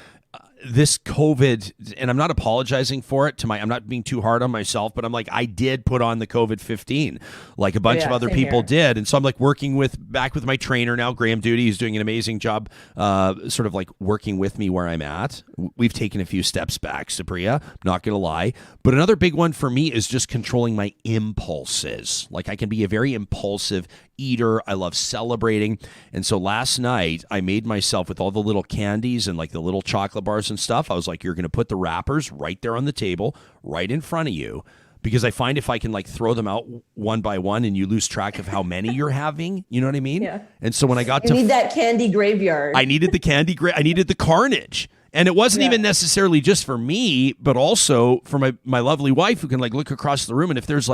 this COVID, and I'm not apologizing for it I'm not being too hard on myself, but I'm like, I did put on the COVID-15 like a bunch of other people did. And so I'm working back with my trainer now, Graham Duty. He's doing an amazing job, sort of working with me where I'm at. We've taken a few steps back, Supriya, not going to lie. But another big one for me is just controlling my impulses. I can be a very impulsive eater. I love celebrating. And so last night I made myself, with all the little candies and the little chocolate bars and stuff, I was like, you're going to put the wrappers right there on the table, right in front of you. Because I find if I can throw them out one by one and you lose track of how many you're having, you know what I mean? Yeah. And so when I got you need that candy graveyard. I needed the I needed the carnage. And it wasn't even necessarily just for me, but also for my lovely wife, who can look across the room. And if there's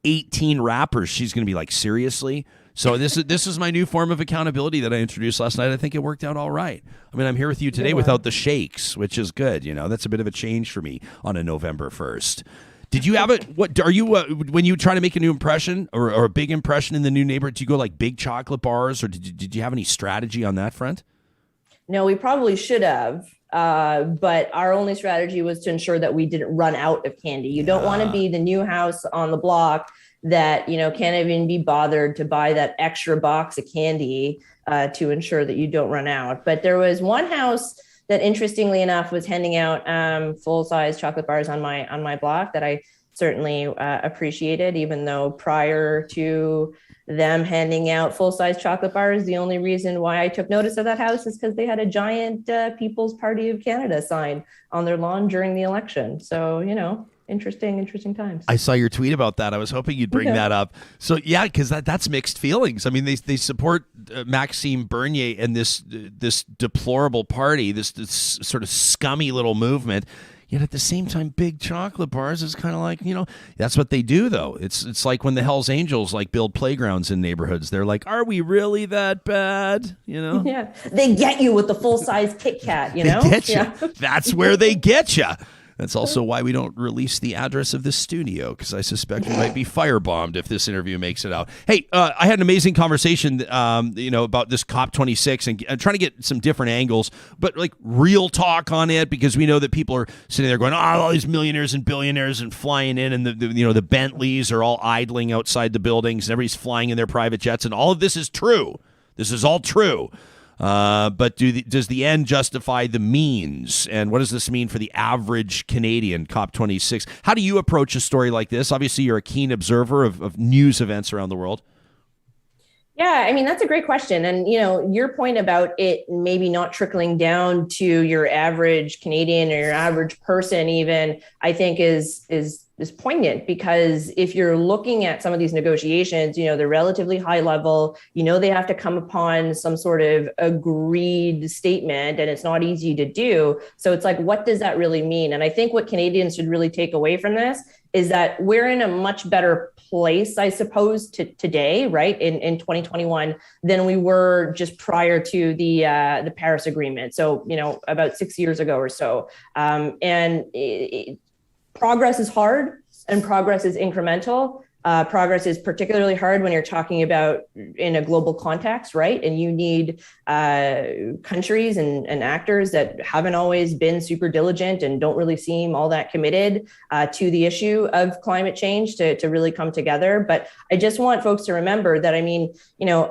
18 wrappers, she's going to be seriously? So this is my new form of accountability that I introduced last night. I think it worked out all right. I mean, I'm here with you today without the shakes, which is good. That's a bit of a change for me on a November 1st. Did you have it? What are you when you try to make a new impression or a big impression in the new neighborhood? Do you go big chocolate bars, or did you have any strategy on that front? No, we probably should have. But our only strategy was to ensure that we didn't run out of candy. You don't want to be the new house on the block that, can't even be bothered to buy that extra box of candy to ensure that you don't run out. But there was one house that, interestingly enough, was handing out full-size chocolate bars on my block that I certainly appreciated, even though prior to them handing out full-size chocolate bars, the only reason why I took notice of that house is because they had a giant People's Party of Canada sign on their lawn during the election. So, interesting times. I saw your tweet about that. I was hoping you'd bring that up. So yeah, because that's mixed feelings. I mean, they support Maxime Bernier and this deplorable party, this sort of scummy little movement. Yet at the same time, big chocolate bars is kind of that's what they do, though. It's like when the Hells Angels build playgrounds in neighborhoods. They're like, are we really that bad? Yeah, they get you with the full-size Kit Kat. They get you. Yeah. That's where they get you. That's also why we don't release the address of this studio, because I suspect we might be firebombed if this interview makes it out. Hey, I had an amazing conversation, about this COP26 and trying to get some different angles, but real talk on it, because we know that people are sitting there going, all these millionaires and billionaires and flying in, and the Bentleys are all idling outside the buildings, and everybody's flying in their private jets, and all of this is true. This is all true. But does the end justify the means? And what does this mean for the average Canadian? COP26. How do you approach a story like this? Obviously, you're a keen observer of news events around the world. Yeah, I mean, that's a great question. And, your point about it maybe not trickling down to your average Canadian or your average person even, I think is poignant, because if you're looking at some of these negotiations, they're relatively high level, they have to come upon some sort of agreed statement, and it's not easy to do. So it's like, what does that really mean? And I think what Canadians should really take away from this is that we're in a much better place, I suppose, today, right, in 2021 than we were just prior to the Paris Agreement. So, about 6 years ago or so. Progress is hard and progress is incremental. Progress is particularly hard when you're talking about in a global context, right? And you need countries and actors that haven't always been super diligent and don't really seem all that committed to the issue of climate change to really come together. But I just want folks to remember that,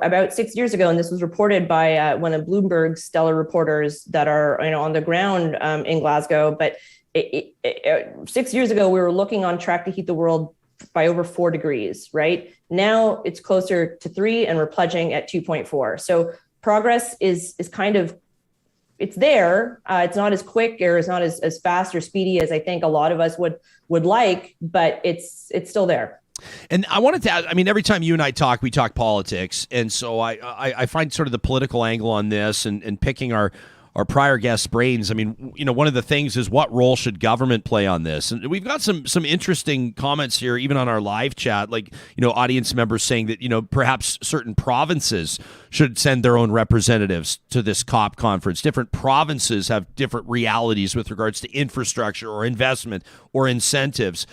about 6 years ago, and this was reported by one of Bloomberg's stellar reporters that are on the ground in Glasgow, but 6 years ago, we were looking on track to heat the world by over 4 degrees, right? Now it's closer to 3, and we're pledging at 2.4. So progress is kind of, it's there. It's not as quick, or it's not as fast or speedy as I think a lot of us would like, but it's still there. And I wanted to add, every time you and I talk, we talk politics. And so I find sort of the political angle on this and picking our prior guests' brains. One of the things is, what role should government play on this? And we've got some interesting comments here, even on our live chat, like, audience members saying that, perhaps certain provinces should send their own representatives to this COP conference. Different provinces have different realities with regards to infrastructure or investment or incentives.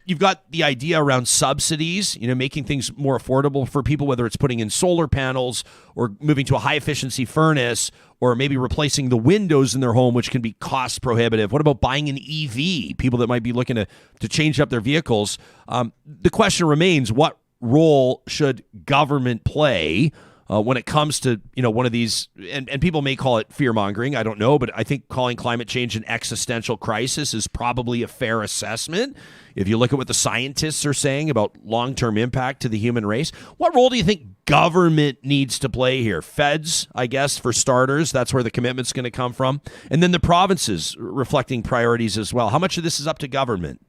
You've got the idea around subsidies, making things more affordable for people, whether it's putting in solar panels or moving to a high efficiency furnace, or maybe replacing the windows in their home, which can be cost prohibitive. What about buying an EV? People that might be looking to change up their vehicles. The question remains, what role should government play when it comes to, one of these, and people may call it fear-mongering, I don't know, but I think calling climate change an existential crisis is probably a fair assessment. If you look at what the scientists are saying about long-term impact to the human race, what role do you think government needs to play here? Feds, I guess, for starters. That's where the commitment's going to come from. And then the provinces reflecting priorities as well. How much of this is up to government?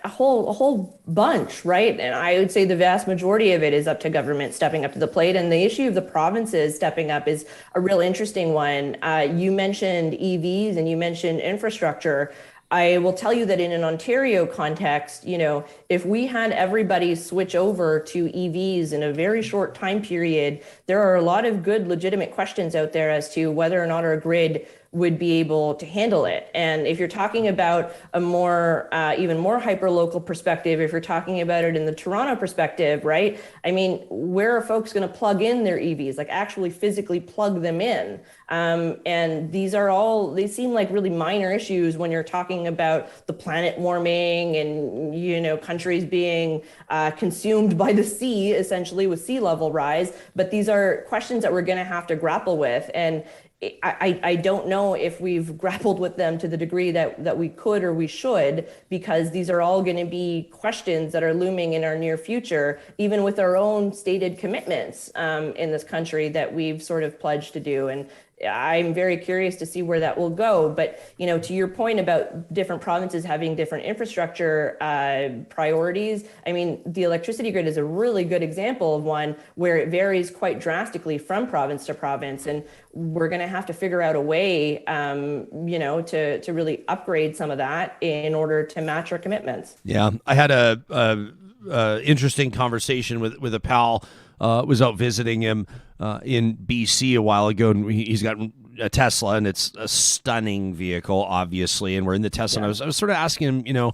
A whole bunch, right? And I would say the vast majority of it is up to government stepping up to the plate. And the issue of the provinces stepping up is a real interesting one. You mentioned EVs and you mentioned infrastructure. I will tell you that in an Ontario context, if we had everybody switch over to EVs in a very short time period, there are a lot of good, legitimate questions out there as to whether or not our grid would be able to handle it. And if you're talking about a more, even more hyper-local perspective, if you're talking about it in the Toronto perspective, right? Where are folks going to plug in their EVs, like actually physically plug them in? And these are all, they seem like really minor issues when you're talking about the planet warming and, countries being consumed by the sea, essentially with sea level rise. But these are questions that we're going to have to grapple with. And I don't know if we've grappled with them to the degree that we could or we should, because these are all going to be questions that are looming in our near future, even with our own stated commitments in this country that we've sort of pledged to do. And I'm very curious to see where that will go. But, to your point about different provinces having different infrastructure priorities, the electricity grid is a really good example of one where it varies quite drastically from province to province. And we're going to have to figure out a way, to really upgrade some of that in order to match our commitments. Yeah, I had a interesting conversation with a pal. Was out visiting him in BC a while ago, and he's got a Tesla, and it's a stunning vehicle, obviously. And we're in the Tesla, and I was sort of asking him,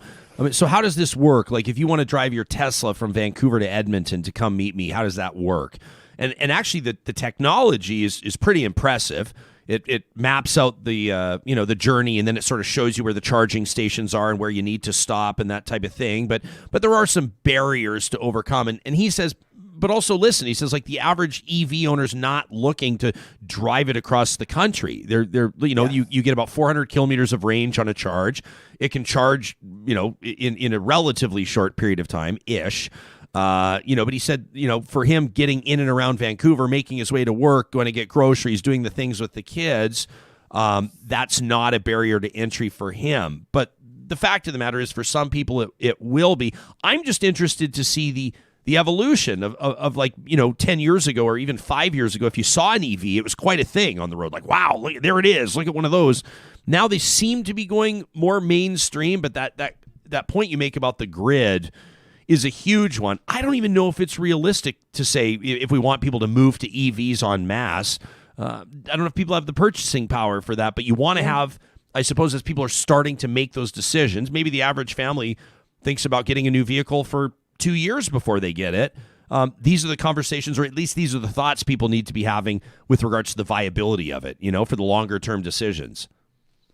so how does this work? Like, if you want to drive your Tesla from Vancouver to Edmonton to come meet me, how does that work? And actually, the technology is pretty impressive. It maps out the the journey, and then it sort of shows you where the charging stations are and where you need to stop and that type of thing. But there are some barriers to overcome, and he says, but also listen, he says like the average EV owner's not looking to drive it across the country. They're you get about 400 kilometers of range on a charge. It can charge, in a relatively short period of time ish. But he said, for him getting in and around Vancouver, making his way to work, going to get groceries, doing the things with the kids, that's not a barrier to entry for him. But the fact of the matter is, for some people, it will be. I'm just interested to see the evolution of 10 years ago or even 5 years ago. If you saw an EV, it was quite a thing on the road. Like, wow, look, there it is. Look at one of those. Now they seem to be going more mainstream, but that point you make about the grid is a huge one. I don't even know if it's realistic to say if we want people to move to EVs en masse. I don't know if people have the purchasing power for that, but you want to have, I suppose, as people are starting to make those decisions, maybe the average family thinks about getting a new vehicle for 2 years before they get it. These are the conversations, or at least these are the thoughts people need to be having with regards to the viability of it, for the longer term decisions.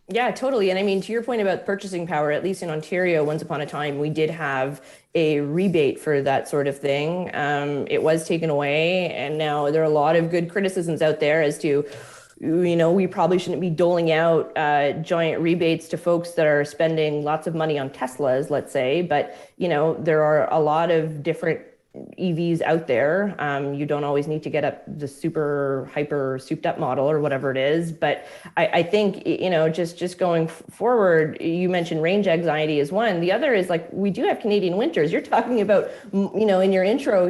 Yeah, totally. And I mean, to your point about purchasing power, at least in Ontario, once upon a time, we did have a rebate for that sort of thing. It was taken away. And now there are a lot of good criticisms out there as to, we probably shouldn't be doling out giant rebates to folks that are spending lots of money on Teslas, let's say. But, there are a lot of different EVs out there. You don't always need to get up the super hyper souped up model or whatever it is. But I think, just going forward, you mentioned range anxiety is one. The other is we do have Canadian winters. You're talking about, in your intro,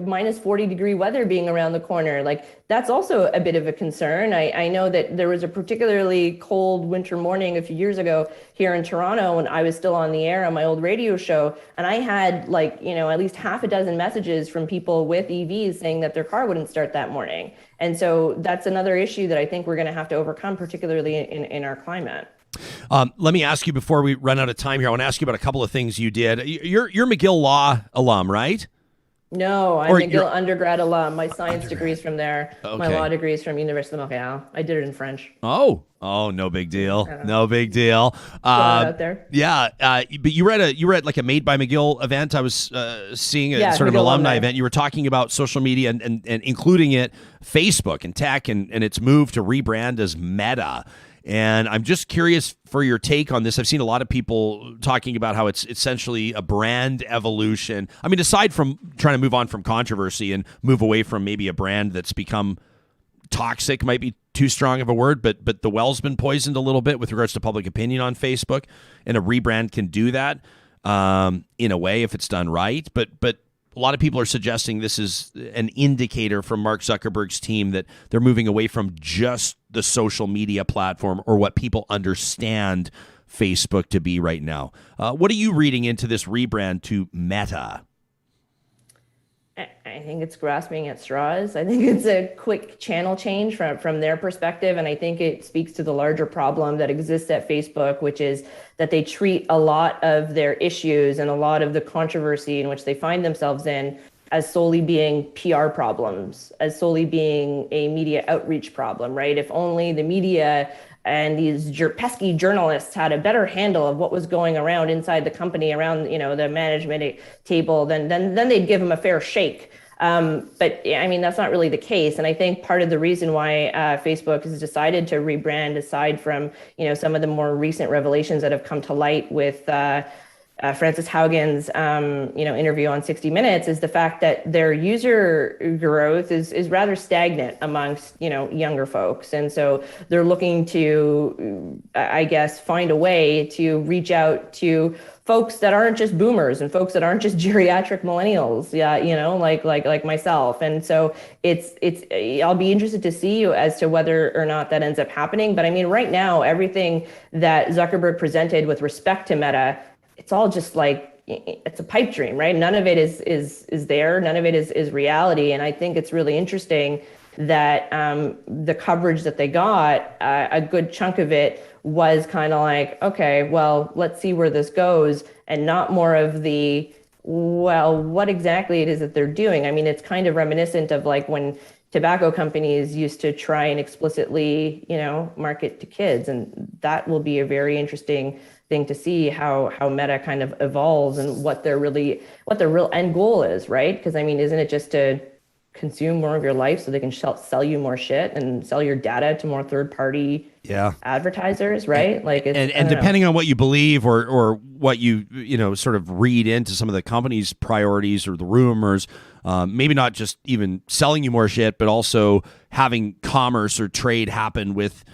minus 40-degree weather being around the corner. That's also a bit of a concern. I know that there was a particularly cold winter morning a few years ago here in Toronto when I was still on the air on my old radio show. And I had at least half a dozen messages from people with EVs saying that their car wouldn't start that morning. And so that's another issue that I think we're going to have to overcome, particularly in our climate. Let me ask you before we run out of time here. I want to ask you about a couple of things you did. You're McGill Law alum, right? No, I'm McGill undergrad alum. My science degree is from there. Okay. My law degree is from Université de Montréal. I did it in French. Oh, no big deal. No big deal. Out there. Yeah, but you were at like a Made by McGill event. I was seeing a sort of an alumni event. You were talking about social media and including it, Facebook and tech and its move to rebrand as Meta. And I'm just curious for your take on this. I've seen a lot of people talking about how it's essentially a brand evolution. I mean, aside from trying to move on from controversy and move away from maybe a brand that's become toxic, might be too strong of a word, but the well's been poisoned a little bit with regards to public opinion on Facebook, and a rebrand can do that in a way if it's done right. But a lot of people are suggesting this is an indicator from Mark Zuckerberg's team that they're moving away from just the social media platform or what people understand Facebook to be right now. What are you reading into this rebrand to Meta? I think it's grasping at straws. I think it's a quick channel change from their perspective. And I think it speaks to the larger problem that exists at Facebook, which is that they treat a lot of their issues and a lot of the controversy in which they find themselves in as solely being PR problems, as solely being a media outreach problem, right? If only the media and these pesky journalists had a better handle of what was going around inside the company, around the management table, then they'd give them a fair shake. But I mean, that's not really the case. And I think part of the reason why Facebook has decided to rebrand, aside from some of the more recent revelations that have come to light with Frances Haugen's interview on 60 Minutes, is the fact that their user growth is rather stagnant amongst younger folks, and so they're looking to, I guess, find a way to reach out to folks that aren't just boomers and folks that aren't just geriatric millennials, like myself. And so it's I'll be interested to see as to whether or not that ends up happening. But I mean, right now, everything that Zuckerberg presented with respect to Meta, it's all just it's a pipe dream, right? None of it is there. None of it is reality. And I think it's really interesting that the coverage that they got, a good chunk of it was kind of okay, well, let's see where this goes, and not more of the, well, what exactly it is that they're doing. I mean, it's kind of reminiscent of when tobacco companies used to try and explicitly, market to kids. And that will be a very interesting thing to see how Meta kind of evolves and what their real end goal is, right? Because I mean, isn't it just to consume more of your life so they can sell you more shit and sell your data to more third-party advertisers, right? And depending on what you believe or what you sort of read into some of the company's priorities or the rumors, maybe not just even selling you more shit, but also having commerce or trade happen with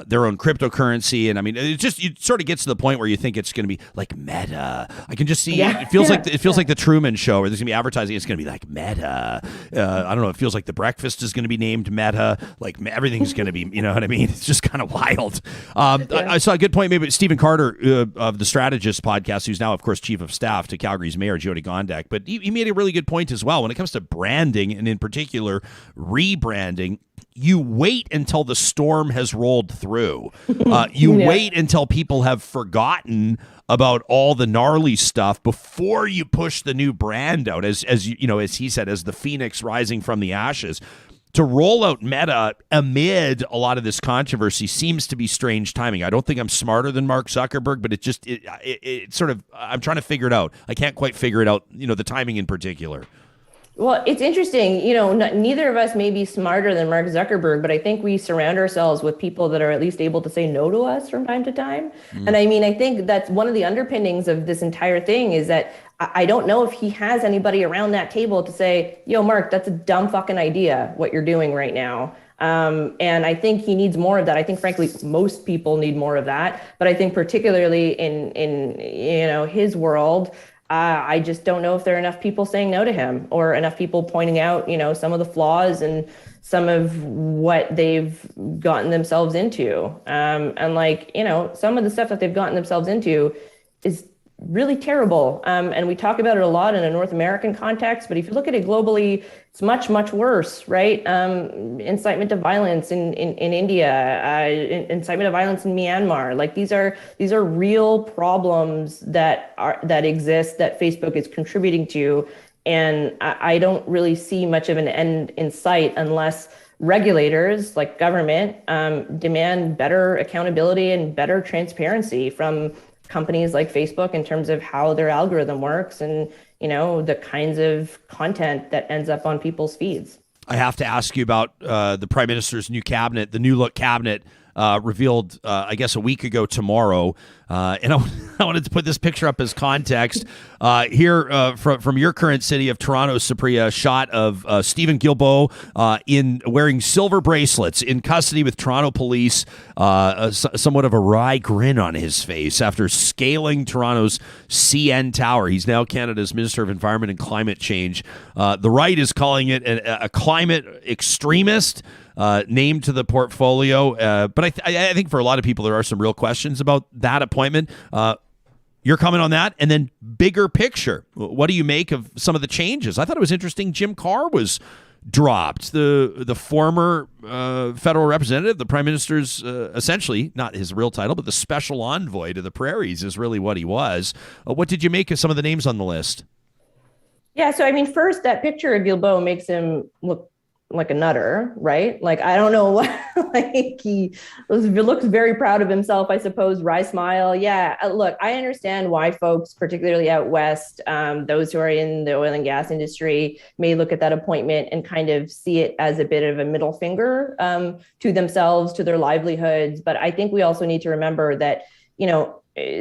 their own cryptocurrency. And I mean, it sort of gets to the point where you think it's going to be like Meta. I can just see it feels like the Truman Show, where there's going to be advertising. It's going to be like Meta. I don't know. It feels like the breakfast is going to be named Meta. Like everything's going to be, you know what I mean? It's just kind of wild. I saw a good point maybe Stephen Carter of the Strategist podcast, who's now, of course, chief of staff to Calgary's mayor, Jody Gondek. But he made a really good point as well when it comes to branding, and in particular rebranding. You wait until the storm has rolled through. Wait until people have forgotten about all the gnarly stuff before you push the new brand out. As he said, as the phoenix rising from the ashes. To roll out Meta amid a lot of this controversy seems to be strange timing. I don't think I'm smarter than Mark Zuckerberg, but it sort of, I'm trying to figure it out. I can't quite figure it out. The timing in particular. Well, it's interesting, neither of us may be smarter than Mark Zuckerberg, but I think we surround ourselves with people that are at least able to say no to us from time to time. And I mean, I think that's one of the underpinnings of this entire thing is that I don't know if he has anybody around that table to say, yo, Mark, that's a dumb fucking idea, what you're doing right now. And I think he needs more of that. I think, frankly, most people need more of that. But I think particularly in his world, I just don't know if there are enough people saying no to him or enough people pointing out, some of the flaws and some of what they've gotten themselves into. And some of the stuff that they've gotten themselves into is really terrible. And we talk about it a lot in a North American context, but if you look at it globally, it's much, much worse, right? Incitement to violence in India, incitement to violence in Myanmar. Like these are real problems that exist that Facebook is contributing to. And I don't really see much of an end in sight unless regulators like government demand better accountability and better transparency from companies like Facebook in terms of how their algorithm works and, the kinds of content that ends up on people's feeds. I have to ask you about the Prime Minister's new cabinet, the new look cabinet revealed, I guess, a week ago tomorrow. And I wanted to put this picture up as context. Here from your current city of Toronto, Supriya, a shot of Stephen Guilbeault in wearing silver bracelets in custody with Toronto police, somewhat of a wry grin on his face after scaling Toronto's CN Tower. He's now Canada's Minister of Environment and Climate Change. The right is calling it a climate extremist. Name to the portfolio. But I think for a lot of people, there are some real questions about that appointment. Your comment on that, and then bigger picture. What do you make of some of the changes? I thought it was interesting Jim Carr was dropped. The former federal representative, the Prime Minister's essentially, not his real title, but the special envoy to the prairies is really what he was. What did you make of some of the names on the list? Yeah, so I mean, first, that picture of Guilbeault makes him look like a nutter, right? Like, I don't know what, like he looks very proud of himself, I suppose. Wry smile. Yeah, look, I understand why folks, particularly out west, those who are in the oil and gas industry may look at that appointment and kind of see it as a bit of a middle finger to themselves, to their livelihoods. But I think we also need to remember that,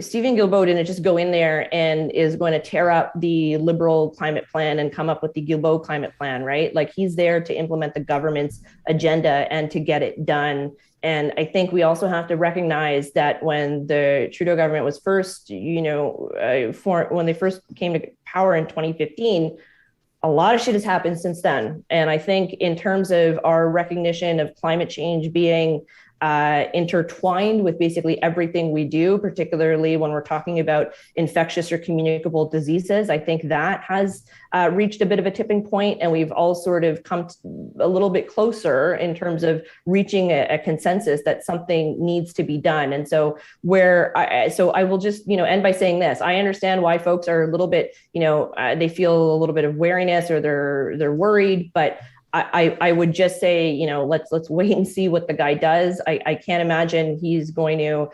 Stephen Guilbeault didn't just go in there and is going to tear up the Liberal climate plan and come up with the Guilbeault climate plan, right? Like he's there to implement the government's agenda and to get it done. And I think we also have to recognize that when the Trudeau government was first, when they first came to power in 2015, a lot of shit has happened since then. And I think in terms of our recognition of climate change being intertwined with basically everything we do, particularly when we're talking about infectious or communicable diseases. I think that has reached a bit of a tipping point, and we've all sort of come a little bit closer in terms of reaching a consensus that something needs to be done. And so I will just, end by saying this. I understand why folks are a little bit, they feel a little bit of wariness or they're worried, but I would just say, let's wait and see what the guy does. I can't imagine he's going to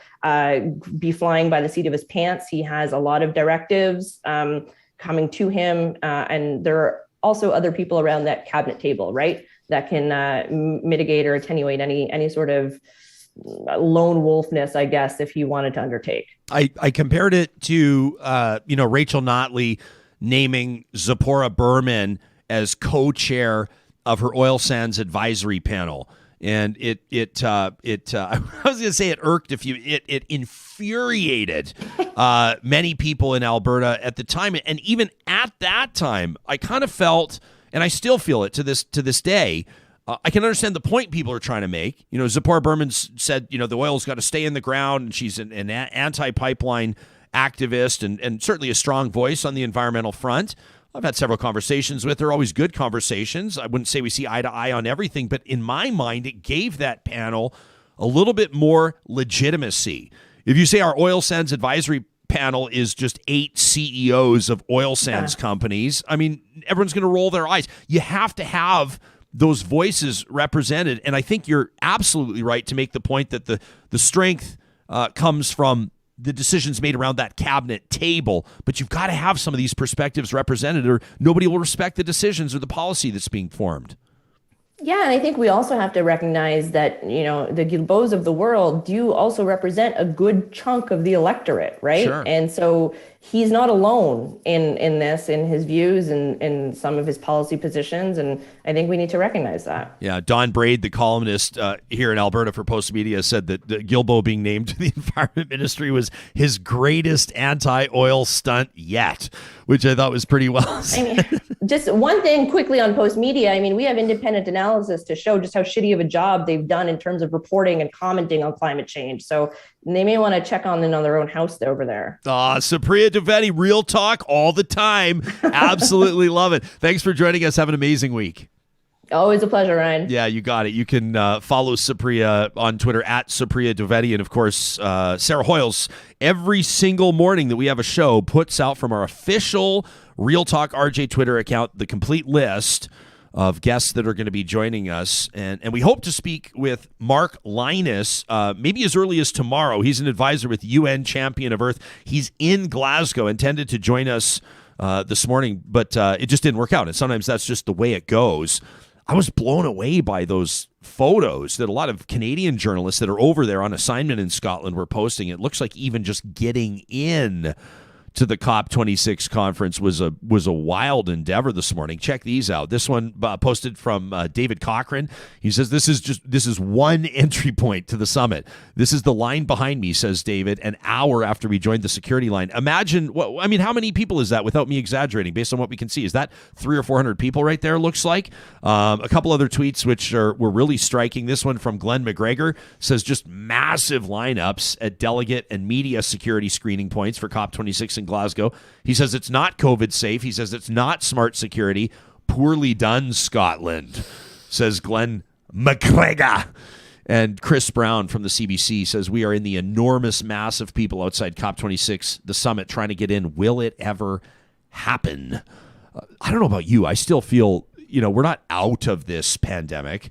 be flying by the seat of his pants. He has a lot of directives coming to him, and there are also other people around that cabinet table, right, that can mitigate or attenuate any sort of lone wolfness, I guess, if he wanted to undertake. I compared it to Rachel Notley naming Zipporah Berman as co-chair of her oil sands advisory panel, and I was going to say it irked it infuriated many people in Alberta at the time, and even at that time, I kind of felt, and I still feel it to this day. I can understand the point people are trying to make. Zipporah Berman said, the oil's got to stay in the ground, and she's an anti-pipeline activist and certainly a strong voice on the environmental front. I've had several conversations with her, always good conversations. I wouldn't say we see eye to eye on everything, but in my mind, it gave that panel a little bit more legitimacy. If you say our oil sands advisory panel is just 8 CEOs of oil sands companies, I mean, everyone's going to roll their eyes. You have to have those voices represented, and I think you're absolutely right to make the point that the strength comes from the decisions made around that cabinet table, but you've got to have some of these perspectives represented, or nobody will respect the decisions or the policy that's being formed. Yeah, and I think we also have to recognize that, the Guilbeaus of the world do also represent a good chunk of the electorate, right? Sure. And so he's not alone in this, in his views and in some of his policy positions, and I think we need to recognize that. Yeah, Don Braid, the columnist here in Alberta for Post Media, said that Guilbeault being named to the Environment Ministry was his greatest anti-oil stunt yet, which I thought was pretty well said. Just one thing quickly on Post Media. we have independent analysis to show just how shitty of a job they've done in terms of reporting and commenting on climate change. So they may want to check on their own house over there. Supriya Dwivedi, real talk all the time. Absolutely love it. Thanks for joining us. Have an amazing week. Always a pleasure, Ryan. Yeah, you got it. You can follow Supriya on Twitter at Supriya Dwivedi. And, of course, Sarah Hoyles, every single morning that we have a show, puts out from our official Real Talk RJ Twitter account the complete list of guests that are going to be joining us. And we hope to speak with Mark Linus maybe as early as tomorrow. He's an advisor with UN Champion of Earth. He's in Glasgow, intended to join us this morning, but it just didn't work out. And sometimes that's just the way it goes. I was blown away by those photos that a lot of Canadian journalists that are over there on assignment in Scotland were posting. It looks like even just getting in to the COP26 conference was a wild endeavor this morning. Check these out. This one posted from David Cochran. He says, this is one entry point to the summit. This is the line behind me, says David, an hour after we joined the security line. Imagine, how many people is that without me exaggerating based on what we can see? Is that 300 or 400 people right there, looks like? A couple other tweets which were really striking. This one from Glenn McGregor says just massive lineups at delegate and media security screening points for COP26 in Glasgow. He says it's not COVID safe. He says it's not smart security. Poorly done, Scotland, says Glenn McGregor. And Chris Brown from the CBC says we are in the enormous mass of people outside COP26, the summit, trying to get in. Will it ever happen? I don't know about you. I still feel, we're not out of this pandemic.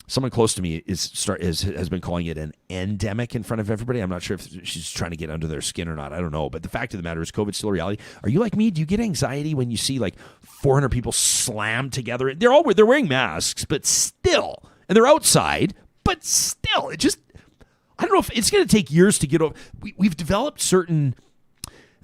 Someone close to me has been calling it an endemic in front of everybody. I'm not sure if she's trying to get under their skin or not. I don't know. But the fact of the matter is COVID's still a reality. Are you like me? Do you get anxiety when you see like 400 people slammed together? They're wearing masks, but still. And they're outside, but still. I don't know if it's going to take years to get over. We've developed certain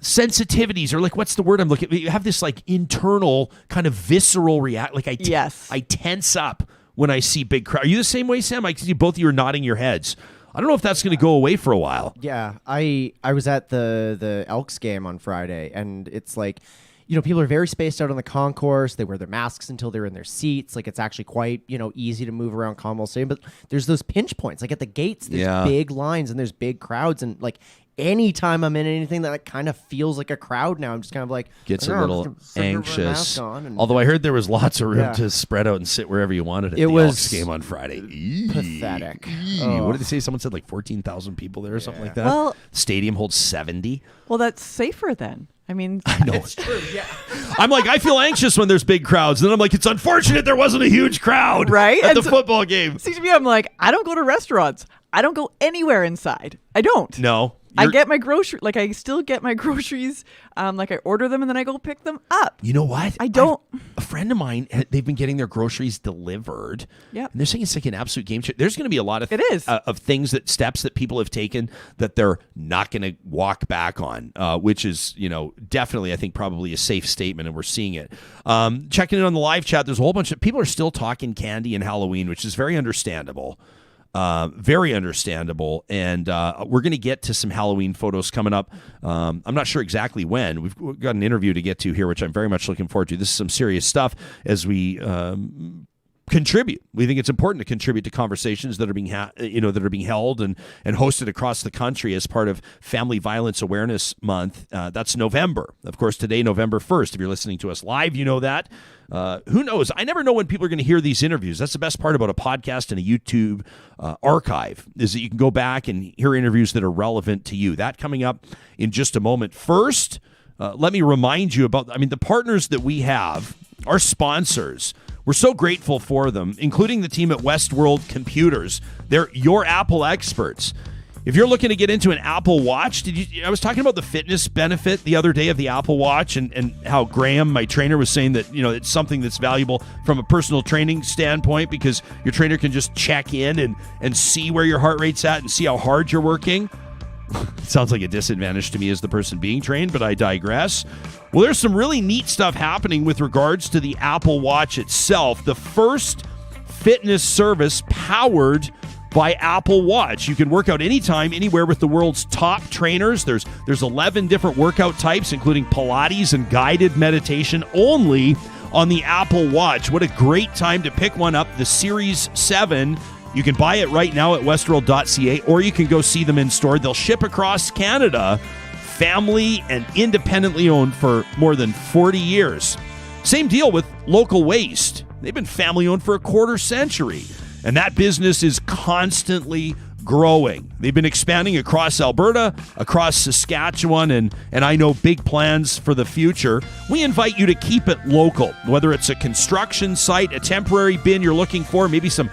sensitivities, or like, what's the word I'm looking at? You have this like internal kind of visceral react. Like I tense up when I see big crowd. Are you the same way, Sam? I can see both of you are nodding your heads. I don't know if that's going to go away for a while. Yeah, I was at the Elks game on Friday, and it's like, people are very spaced out on the concourse. They wear their masks until they're in their seats. Like, it's actually quite, easy to move around Commonwealth Stadium. But there's those pinch points. Like, at the gates, there's big lines and there's big crowds. And, like, anytime I'm in anything that like, kind of feels like a crowd now, I'm just kind of like... Gets a little anxious. Although I heard there was lots of room to spread out and sit wherever you wanted at the Elks game on Friday. Pathetic. What did they say? Someone said like 14,000 people there or something like that? Well, stadium holds 70. Well, that's safer then. I mean, I know. It's true. Yeah. I'm like, I feel anxious when there's big crowds. And then I'm like, it's unfortunate there wasn't a huge crowd Right? at And the so- football game. see, to me, I'm like, I don't go to restaurants. I don't go anywhere inside. I don't. No. I you're- get my I still get my groceries. Like I order them and then I go pick them up. You know what? I don't. A friend of mine, they've been getting their groceries delivered. Yep. And they're saying it's like an absolute game changer. There's going to be a lot of It is. Of steps that people have taken that they're not going to walk back on, which is, definitely, I think, probably a safe statement, and we're seeing it. Checking in on the live chat, there's a whole bunch of people are still talking candy and Halloween, which is very understandable. Very understandable. And we're going to get to some Halloween photos coming up. I'm not sure exactly when. We've got an interview to get to here, which I'm very much looking forward to. This is some serious stuff as we contribute. We think it's important to contribute to conversations that are being that are being held and hosted across the country as part of Family Violence Awareness Month. That's November. Of course, today, November 1st. If you're listening to us live, you know that. Who knows? I never know when people are going to hear these interviews. That's the best part about a podcast and a YouTube archive, is that you can go back and hear interviews that are relevant to you. That coming up in just a moment. First, let me remind you about, the partners that we have, our sponsors. We're so grateful for them, including the team at Westworld Computers. They're your Apple experts. If you're looking to get into an Apple Watch, I was talking about the fitness benefit the other day of the Apple Watch and how Graham, my trainer, was saying that, it's something that's valuable from a personal training standpoint because your trainer can just check in and see where your heart rate's at and see how hard you're working. It sounds like a disadvantage to me as the person being trained, but I digress. Well, there's some really neat stuff happening with regards to the Apple Watch itself. The first fitness service powered by Apple Watch. You can work out anytime, anywhere with the world's top trainers. There's 11 different workout types, including Pilates and guided meditation, only on the Apple Watch. What a great time to pick one up. The Series 7. You can buy it right now at westworld.ca, or you can go see them in store. They'll ship across Canada, family and independently owned for more than 40 years. Same deal with Local Waste. They've been family owned for a quarter century, and that business is constantly growing. They've been expanding across Alberta, across Saskatchewan, and I know big plans for the future. We invite you to keep it local, whether it's a construction site, a temporary bin you're looking for, maybe some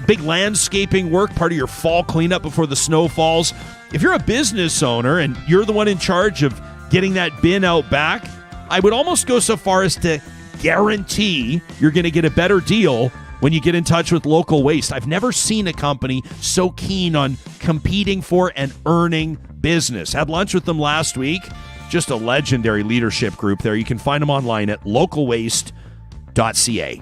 big landscaping work, part of your fall cleanup before the snow falls. If you're a business owner and you're the one in charge of getting that bin out back, I would almost go so far as to guarantee you're going to get a better deal when you get in touch with Local Waste. I've never seen a company so keen on competing for and earning business. Had lunch with them last week. Just a legendary leadership group there. You can find them online at localwaste.ca.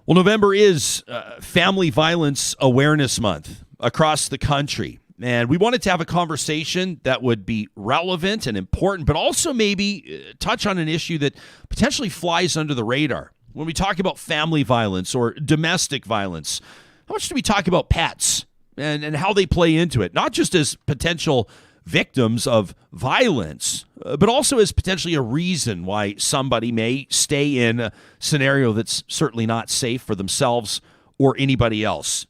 Well, November is Family Violence Awareness Month across the country. And we wanted to have a conversation that would be relevant and important, but also maybe touch on an issue that potentially flies under the radar. When we talk about family violence or domestic violence, how much do we talk about pets and how they play into it? Not just as potential victims of violence, but also as potentially a reason why somebody may stay in a scenario that's certainly not safe for themselves or anybody else.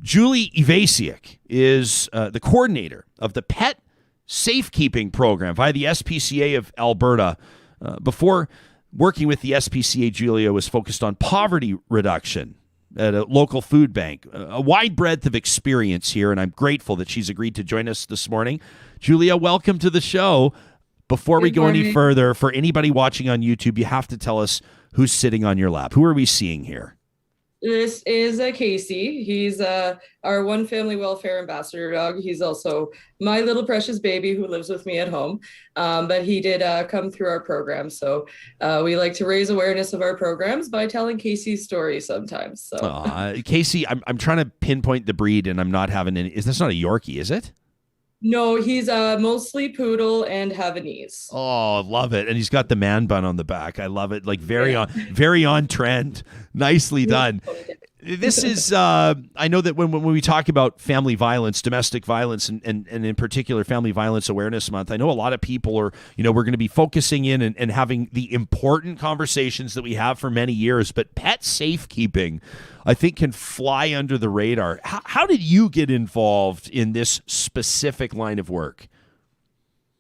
Julie Evasiuk is the coordinator of the Pet Safekeeping Program via the SPCA of Alberta. Before working with the SPCA, Julia was focused on poverty reduction at a local food bank. A wide breadth of experience here, and I'm grateful that she's agreed to join us this morning. Julia, welcome to the show. Before we go any further, for anybody watching on YouTube, you have to tell us who's sitting on your lap. Who are we seeing here? This is Casey. He's our one family welfare ambassador dog. He's also my little precious baby who lives with me at home. But he did come through our program. So we like to raise awareness of our programs by telling Casey's story sometimes. So Casey, I'm trying to pinpoint the breed, and I'm not having any. That's not a Yorkie, is it? No, he's mostly poodle and Havanese. Oh, love it. And he's got the man bun on the back. I love it. Like very on trend. Nicely done. This is, I know that when we talk about family violence, domestic violence, and in particular Family Violence Awareness Month, I know a lot of people are, we're going to be focusing in and having the important conversations that we have for many years, but pet safekeeping, I think, can fly under the radar. How did you get involved in this specific line of work?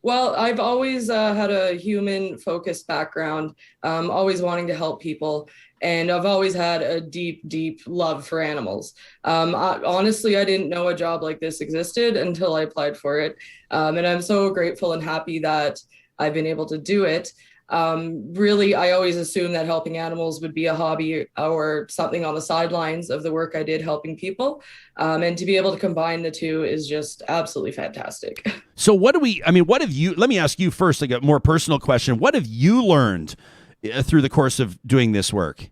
Well, I've always had a human-focused background, always wanting to help people. And I've always had a deep, deep love for animals. Honestly, I didn't know a job like this existed until I applied for it. And I'm so grateful and happy that I've been able to do it. Really, I always assumed that helping animals would be a hobby or something on the sidelines of the work I did helping people. And to be able to combine the two is just absolutely fantastic. So what have you, let me ask you first, like a more personal question. What have you learned through the course of doing this work?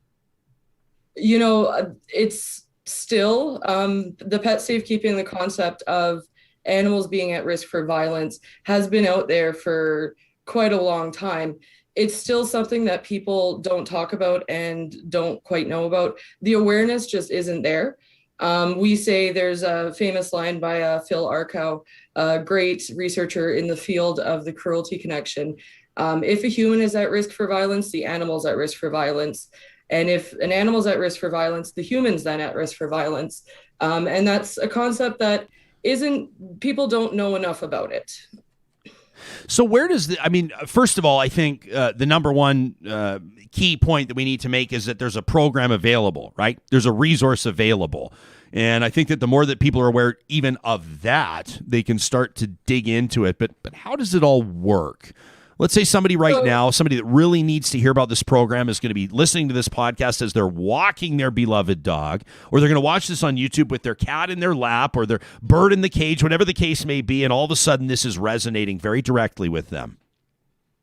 You know, it's still the pet safekeeping, the concept of animals being at risk for violence has been out there for quite a long time. It's still something that people don't talk about and don't quite know about. The awareness just isn't there. We say there's a famous line by Phil Arkow, a great researcher in the field of the cruelty connection. If a human is at risk for violence, the animal's at risk for violence. And if an animal's at risk for violence, the human's then at risk for violence. And that's a concept that people don't know enough about it. So where does first of all, I think the number one key point that we need to make is that there's a program available, right? There's a resource available. And I think that the more that people are aware even of that, they can start to dig into it. But how does it all work? Let's say somebody now, somebody that really needs to hear about this program is going to be listening to this podcast as they're walking their beloved dog, or they're going to watch this on YouTube with their cat in their lap or their bird in the cage, whatever the case may be, and all of a sudden this is resonating very directly with them.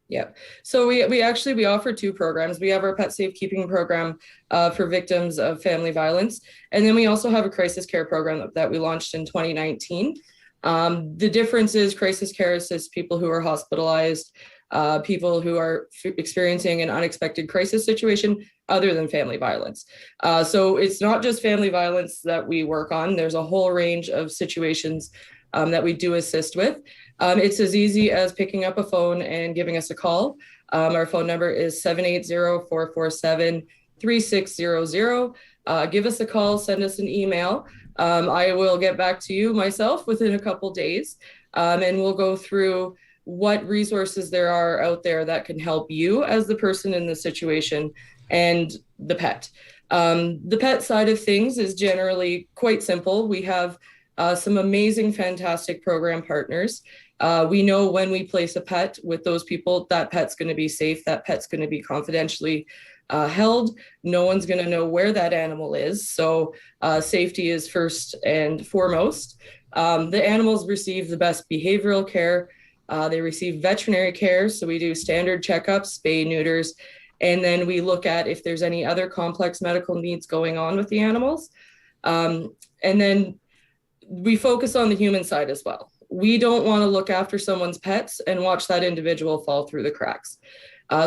Yep. So we offer two programs. We have our pet safekeeping program for victims of family violence. And then we also have a crisis care program that we launched in 2019. The difference is crisis care assists people who are hospitalized, people who are experiencing an unexpected crisis situation other than family violence. So it's not just family violence that we work on. There's a whole range of situations that we do assist with. It's as easy as picking up a phone and giving us a call. Our phone number is 780-447-3600. Give us a call, send us an email. I will get back to you myself within a couple days, and we'll go through what resources there are out there that can help you as the person in the situation and the pet. The pet side of things is generally quite simple. We have some amazing, fantastic program partners. We know when we place a pet with those people, that pet's going to be safe, that pet's going to be confidentially held. No one's going to know where that animal is. So safety is first and foremost. The animals receive the best behavioral care. They receive veterinary care. So we do standard checkups, spay, neuters, and then we look at if there's any other complex medical needs going on with the animals. And then we focus on the human side as well. We don't want to look after someone's pets and watch that individual fall through the cracks.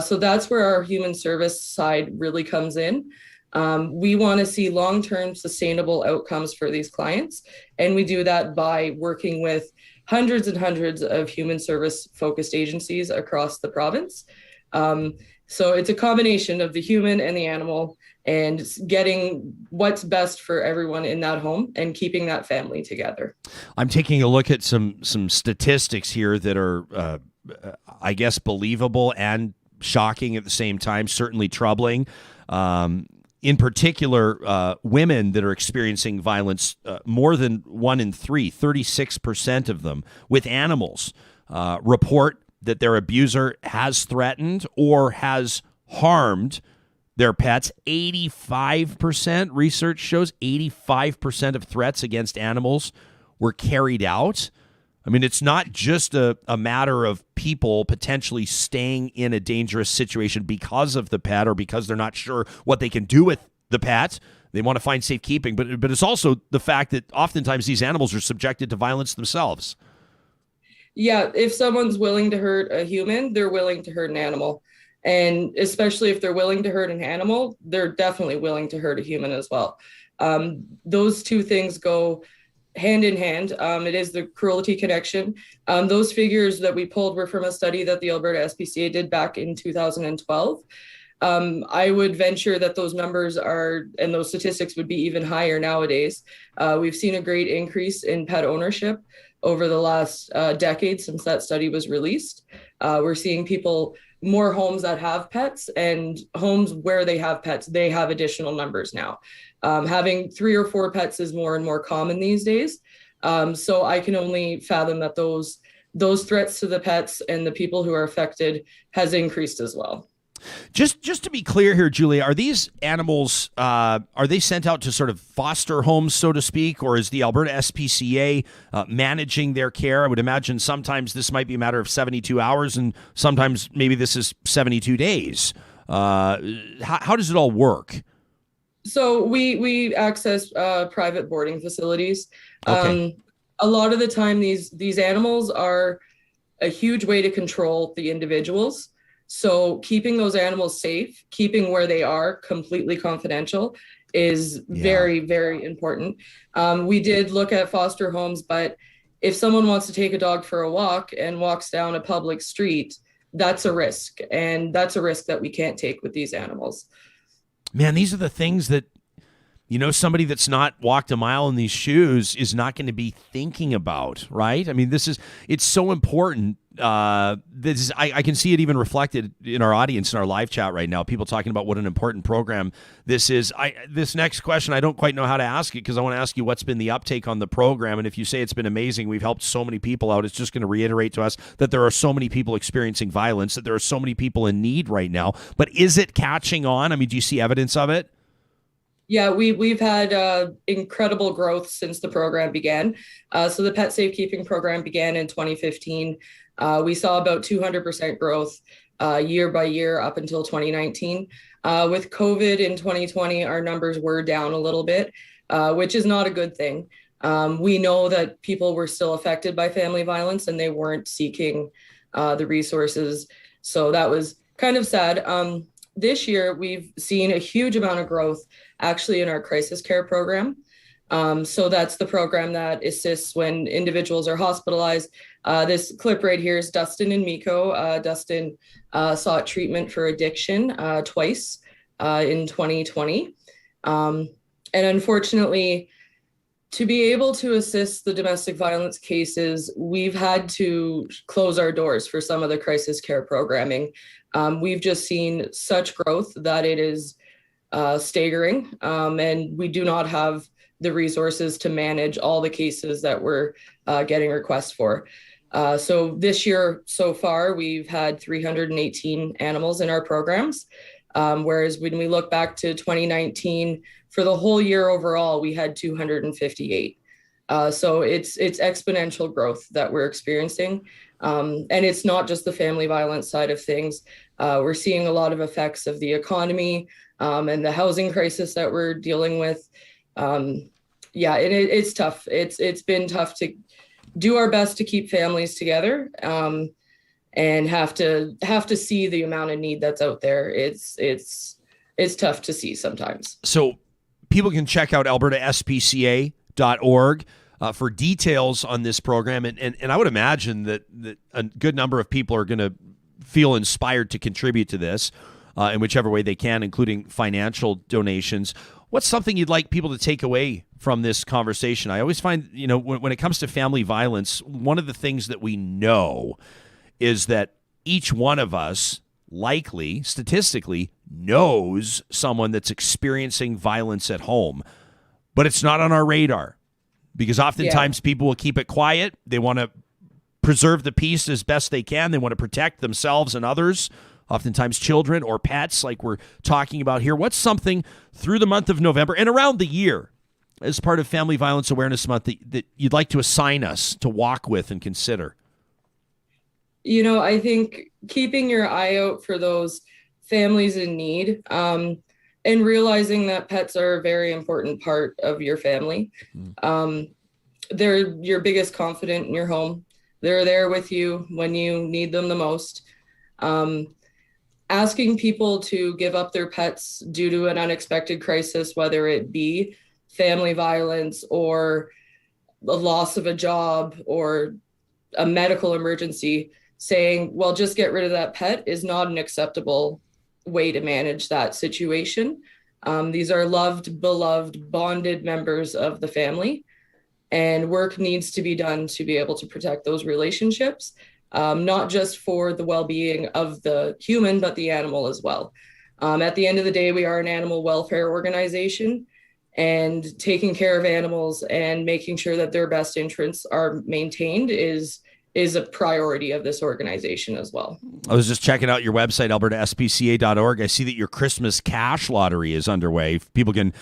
So that's where our human service side really comes in. We want to see long-term sustainable outcomes for these clients. And we do that by working with hundreds and hundreds of human service focused agencies across the province. So it's a combination of the human and the animal and getting what's best for everyone in that home and keeping that family together. I'm taking a look at some statistics here that are, I guess, believable and shocking at the same time, certainly troubling. In particular, women that are experiencing violence, more than 1 in 3, 36% of them with animals, report that their abuser has threatened or has harmed their pets. 85%, research shows 85% of threats against animals were carried out. I mean, it's not just a matter of people potentially staying in a dangerous situation because of the pet or because they're not sure what they can do with the pet. They want to find safekeeping, but it's also the fact that oftentimes these animals are subjected to violence themselves. Yeah, if someone's willing to hurt a human, they're willing to hurt an animal. And especially if they're willing to hurt an animal, they're definitely willing to hurt a human as well. Those two things go hand in hand. It is the cruelty connection. Those figures that we pulled were from a study that the Alberta SPCA did back in 2012. I would venture that those numbers and those statistics would be even higher nowadays. We've seen a great increase in pet ownership over the last decade since that study was released. We're seeing more homes that have pets, and homes where they have pets, they have additional numbers now. Having 3 or 4 pets is more and more common these days. So I can only fathom that those threats to the pets and the people who are affected has increased as well. Just to be clear here, Julia, are these animals, are they sent out to sort of foster homes, so to speak, or is the Alberta SPCA managing their care? I would imagine sometimes this might be a matter of 72 hours and sometimes maybe this is 72 days. How does it all work? So we access private boarding facilities. Okay. A lot of the time, these animals are a huge way to control the individuals. So keeping those animals safe, keeping where they are completely confidential is very, very important. We did look at foster homes, but if someone wants to take a dog for a walk and walks down a public street, that's a risk. And that's a risk that we can't take with these animals. Man, these are the things that, somebody that's not walked a mile in these shoes is not going to be thinking about, right? I mean, it's so important. I can see it even reflected in our audience, in our live chat right now, people talking about what an important program this is. This next question, I don't quite know how to ask it because I want to ask you what's been the uptake on the program. And if you say it's been amazing, we've helped so many people out, it's just going to reiterate to us that there are so many people experiencing violence, that there are so many people in need right now. But is it catching on? I mean, do you see evidence of it? Yeah, we've had incredible growth since the program began. So the pet safekeeping program began in 2015. We saw about 200% growth year by year up until 2019. With COVID in 2020, our numbers were down a little bit, which is not a good thing. We know that people were still affected by family violence and they weren't seeking the resources. So that was kind of sad. This year, we've seen a huge amount of growth actually in our crisis care program. So that's the program that assists when individuals are hospitalized. This clip right here is Dustin and Miko. Dustin sought treatment for addiction twice in 2020. And unfortunately, to be able to assist the domestic violence cases, we've had to close our doors for some of the crisis care programming. We've just seen such growth that it is staggering, and we do not have the resources to manage all the cases that we're getting requests for. So this year so far, we've had 318 animals in our programs, whereas when we look back to 2019, for the whole year overall, we had 258. So it's exponential growth that we're experiencing. And it's not just the family violence side of things. We're seeing a lot of effects of the economy and the housing crisis that we're dealing with. It's tough. It's been tough to do our best to keep families together and have to see the amount of need that's out there. It's tough to see sometimes. So people can check out albertaspca.org for details on this program. And I would imagine that a good number of people are going to feel inspired to contribute to this in whichever way they can, including financial donations. What's something you'd like people to take away from this conversation? I always find, when it comes to family violence, one of the things that we know is that each one of us likely, statistically, knows someone that's experiencing violence at home, but it's not on our radar because oftentimes people will keep it quiet. They want to preserve the peace as best they can. They want to protect themselves and others, oftentimes children or pets like we're talking about here. What's something through the month of November and around the year as part of Family Violence Awareness Month that you'd like to assign us to walk with and consider? I think keeping your eye out for those families in need and realizing that pets are a very important part of your family. They're your biggest confidant in your home. They're there with you when you need them the most. Asking people to give up their pets due to an unexpected crisis, whether it be family violence or the loss of a job or a medical emergency, saying, well, just get rid of that pet is not an acceptable way to manage that situation. These are loved, beloved, bonded members of the family. and work needs to be done to be able to protect those relationships, not just for the well-being of the human, but the animal as well. At the end of the day, we are an animal welfare organization, and taking care of animals and making sure that their best interests are maintained is a priority of this organization as well. I was just checking out your website, albertaspca.org. I see that your Christmas cash lottery is underway. People can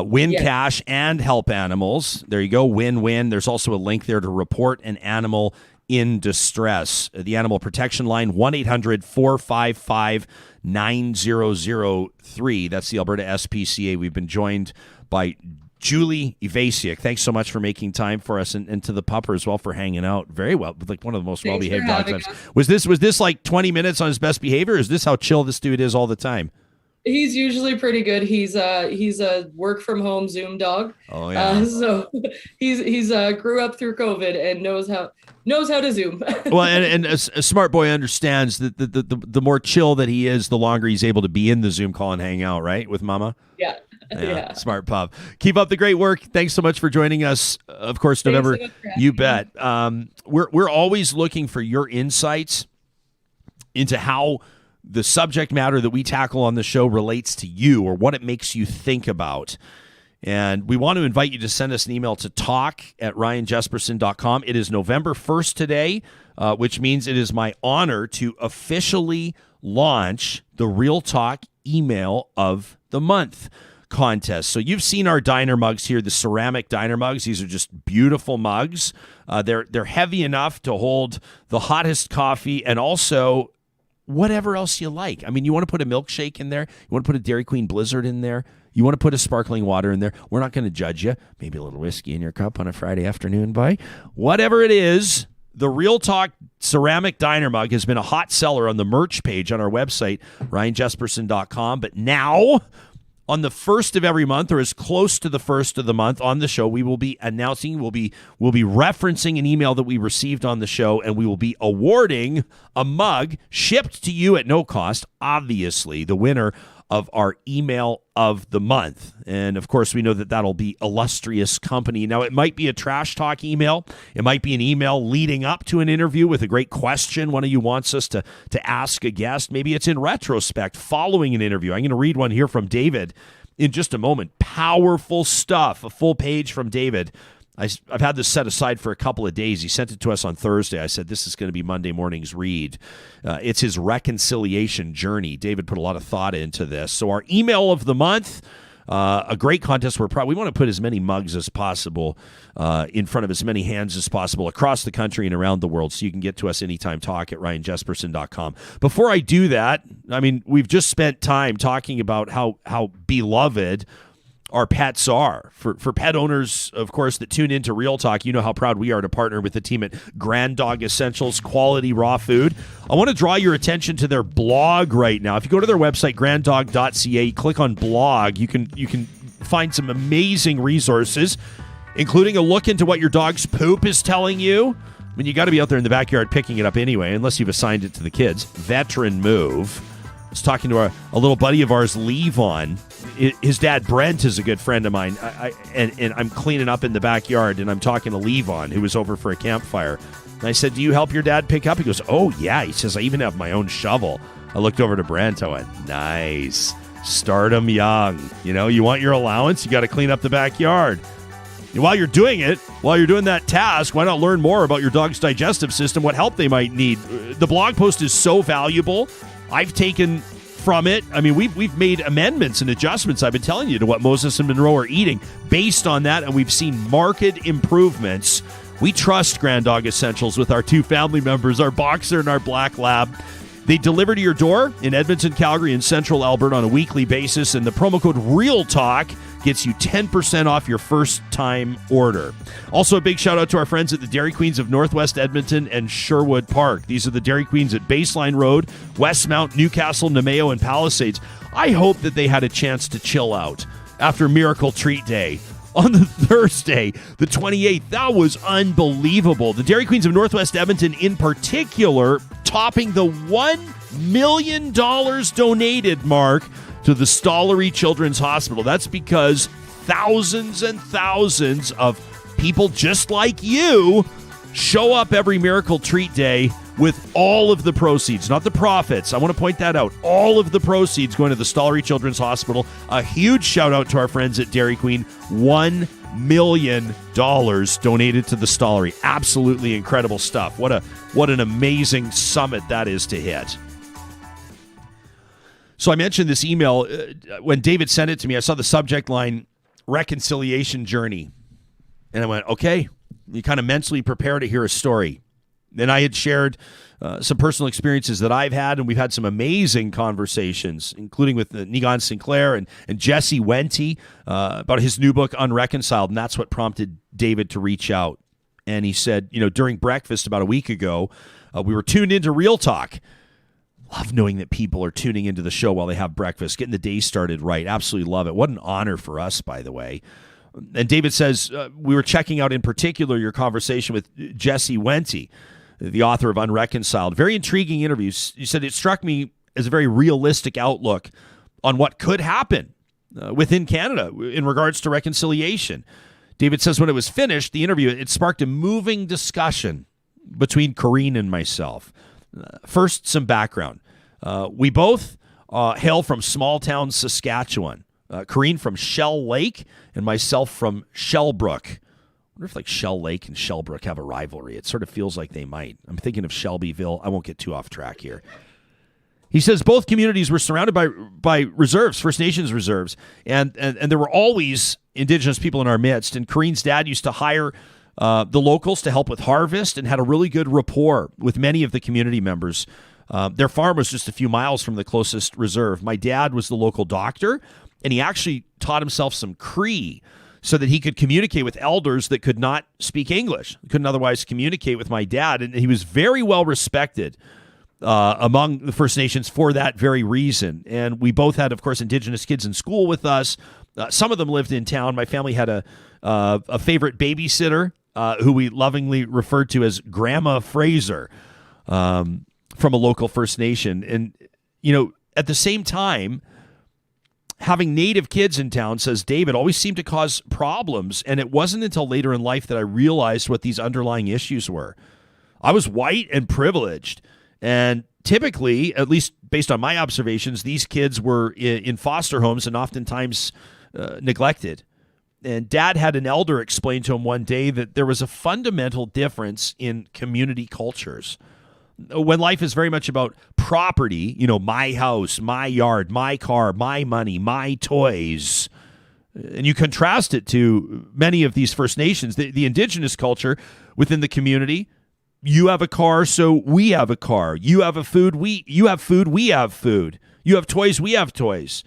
win cash and help animals. There you go, win-win. There's also a link there to report an animal in distress. The Animal Protection Line, 1-800-455-9003. That's the Alberta SPCA. We've been joined by Julie Evasiuk. Thanks so much for making time for us, and to the pupper as well for hanging out. Very well, like one of the most well-behaved dogs. Was this like 20 minutes on his best behavior? Or is this how chill this dude is all the time? He's usually pretty good. He's a work from home Zoom dog. Oh yeah. So he's grew up through COVID and knows how to Zoom. Well, and a smart boy understands that the more chill that he is, the longer he's able to be in the Zoom call and hang out, right, with Mama. Yeah. Yeah, smart pup. Keep up the great work. Thanks so much for joining us. Of course, November, you bet. We're always looking for your insights into how the subject matter that we tackle on the show relates to you, or what it makes you think about. And we want to invite you to send us an email to talk@ryanjesperson.com. It is November 1st today, which means it is my honor to officially launch the Real Talk Email of the Month contest. So you've seen our diner mugs here, the ceramic diner mugs. These are just beautiful mugs. They're heavy enough to hold the hottest coffee and also whatever else you like. I mean, you want to put a milkshake in there, you want to put a Dairy Queen Blizzard in there, you want to put a sparkling water in there. We're not going to judge you. Maybe a little whiskey in your cup on a Friday afternoon, bye. Whatever it is, the Real Talk ceramic diner mug has been a hot seller on the merch page on our website, ryanjesperson.com. But now, on the first of every month, or as close to the first of the month on the show, we will be announcing, we'll be referencing an email that we received on the show, and we will be awarding a mug shipped to you at no cost, obviously, the winner of our email of the month. And of course, we know that that'll be illustrious company. Now, it might be a trash talk email. It might be an email leading up to an interview with a great question one of you wants us to ask a guest. Maybe it's in retrospect following an interview. I'm going to read one here from David in just a moment. Powerful stuff. A full page from David. I've had this set aside for a couple of days. He sent it to us on Thursday. I said, this is going to be Monday morning's read. It's his reconciliation journey. David put a lot of thought into this. So our email of the month, a great contest. We want to put as many mugs as possible in front of as many hands as possible across the country and around the world, so you can get to us anytime. Talk@ryanjesperson.com. Before I do that, I mean, we've just spent time talking about how beloved our pets are. For pet owners, of course, that tune into Real Talk, you know how proud we are to partner with the team at Grand Dog Essentials, quality raw food. I want to draw your attention to their blog right now. If you go to their website, granddog.ca, you click on blog, you can find some amazing resources, including a look into what your dog's poop is telling you. I mean, you got to be out there in the backyard picking it up anyway, unless you've assigned it to the kids. Veteran move. I was talking to a little buddy of ours, Levon. His dad, Brent, is a good friend of mine. And I'm cleaning up in the backyard, and I'm talking to Levon, who was over for a campfire. And I said, do you help your dad pick up? He goes, oh, yeah. He says, I even have my own shovel. I looked over to Brent. I went, nice. Start him young. You know, you want your allowance, you got to clean up the backyard. And while you're doing that task, why not learn more about your dog's digestive system, what help they might need? The blog post is so valuable. I've taken from it. I mean, we've made amendments and adjustments, I've been telling you, to what Moses and Monroe are eating based on that, and we've seen marked improvements. We trust Grand Dog Essentials with our two family members, our Boxer and our Black Lab. They deliver to your door in Edmonton, Calgary, and Central Alberta on a weekly basis, and the promo code REALTALK gets you 10% off your first-time order. Also, a big shout-out to our friends at the Dairy Queens of Northwest Edmonton and Sherwood Park. These are the Dairy Queens at Baseline Road, Westmount, Newcastle, Nemeo, and Palisades. I hope that they had a chance to chill out after Miracle Treat Day on the Thursday, the 28th. That was unbelievable. The Dairy Queens of Northwest Edmonton, in particular, topping the $1 million donated mark to the Stollery Children's Hospital. That's because thousands and thousands of people just like you show up every Miracle Treat Day with all of the proceeds, not the profits. I want to point that out. All of the proceeds going to the Stollery Children's Hospital. A huge shout out to our friends at Dairy Queen. $1 million donated to the Stollery. Absolutely incredible stuff. What an amazing summit that is to hit. So I mentioned this email. When David sent it to me, I saw the subject line, reconciliation journey. And I went, okay, you kind of mentally prepare to hear a story. And I had shared some personal experiences that I've had, and we've had some amazing conversations, including with Nigan Sinclair and Jesse Wente about his new book, Unreconciled, and that's what prompted David to reach out. And he said, during breakfast about a week ago, we were tuned into Real Talk. Love knowing that people are tuning into the show while they have breakfast, getting the day started right. Absolutely love it. What an honor for us, by the way. And David says, we were checking out in particular your conversation with Jesse Wente, the author of Unreconciled. Very intriguing interviews. You said it struck me as a very realistic outlook on what could happen within Canada in regards to reconciliation. David says when it was finished, the interview, it sparked a moving discussion between Corrine and myself. First, some background. We both hail from small town Saskatchewan. Corrine from Shell Lake and myself from Shellbrook. I wonder if Shell Lake and Shellbrook have a rivalry. It sort of feels like they might. I'm thinking of Shelbyville. I won't get too off track here. He says both communities were surrounded by reserves, First Nations reserves, and there were always Indigenous people in our midst. And Corrine's dad used to hire the locals to help with harvest and had a really good rapport with many of the community members. Their farm was just a few miles from the closest reserve. My dad was the local doctor, and he actually taught himself some Cree so that he could communicate with elders that could not speak English, couldn't otherwise communicate with my dad. And he was very well respected among the First Nations for that very reason. And we both had, of course, Indigenous kids in school with us. Some of them lived in town. My family had a favorite babysitter who we lovingly referred to as Grandma Fraser from a local First Nation. And, at the same time, having Native kids in town, says David, always seemed to cause problems. And it wasn't until later in life that I realized what these underlying issues were. I was white and privileged. And typically, at least based on my observations, these kids were in foster homes and oftentimes neglected. And Dad had an elder explain to him one day that there was a fundamental difference in community cultures. When life is very much about property, my house, my yard, my car, my money, my toys, and you contrast it to many of these First Nations, the Indigenous culture within the community, you have a car, so we have a car. You have food, we have food. You have toys, we have toys.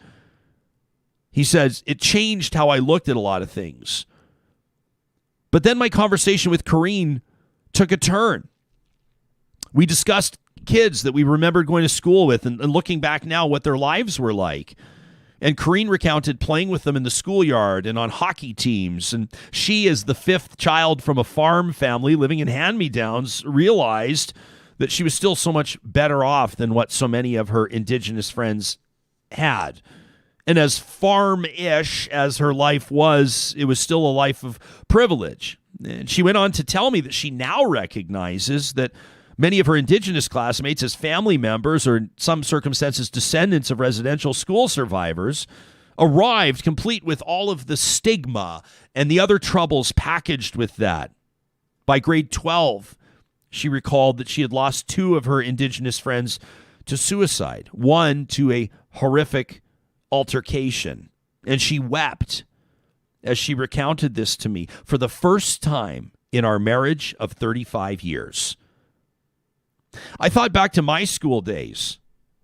He says, it changed how I looked at a lot of things. But then my conversation with Corrine took a turn. We discussed kids that we remembered going to school with and looking back now what their lives were like. And Corrine recounted playing with them in the schoolyard and on hockey teams. And she, as the fifth child from a farm family living in hand-me-downs, realized that she was still so much better off than what so many of her Indigenous friends had. And as farm-ish as her life was, it was still a life of privilege. And she went on to tell me that she now recognizes that many of her Indigenous classmates, as family members or in some circumstances descendants of residential school survivors, arrived complete with all of the stigma and the other troubles packaged with that. By grade 12, she recalled that she had lost two of her Indigenous friends to suicide, one to a horrific altercation. And she wept as she recounted this to me for the first time in our marriage of 35 years. I thought back to my school days,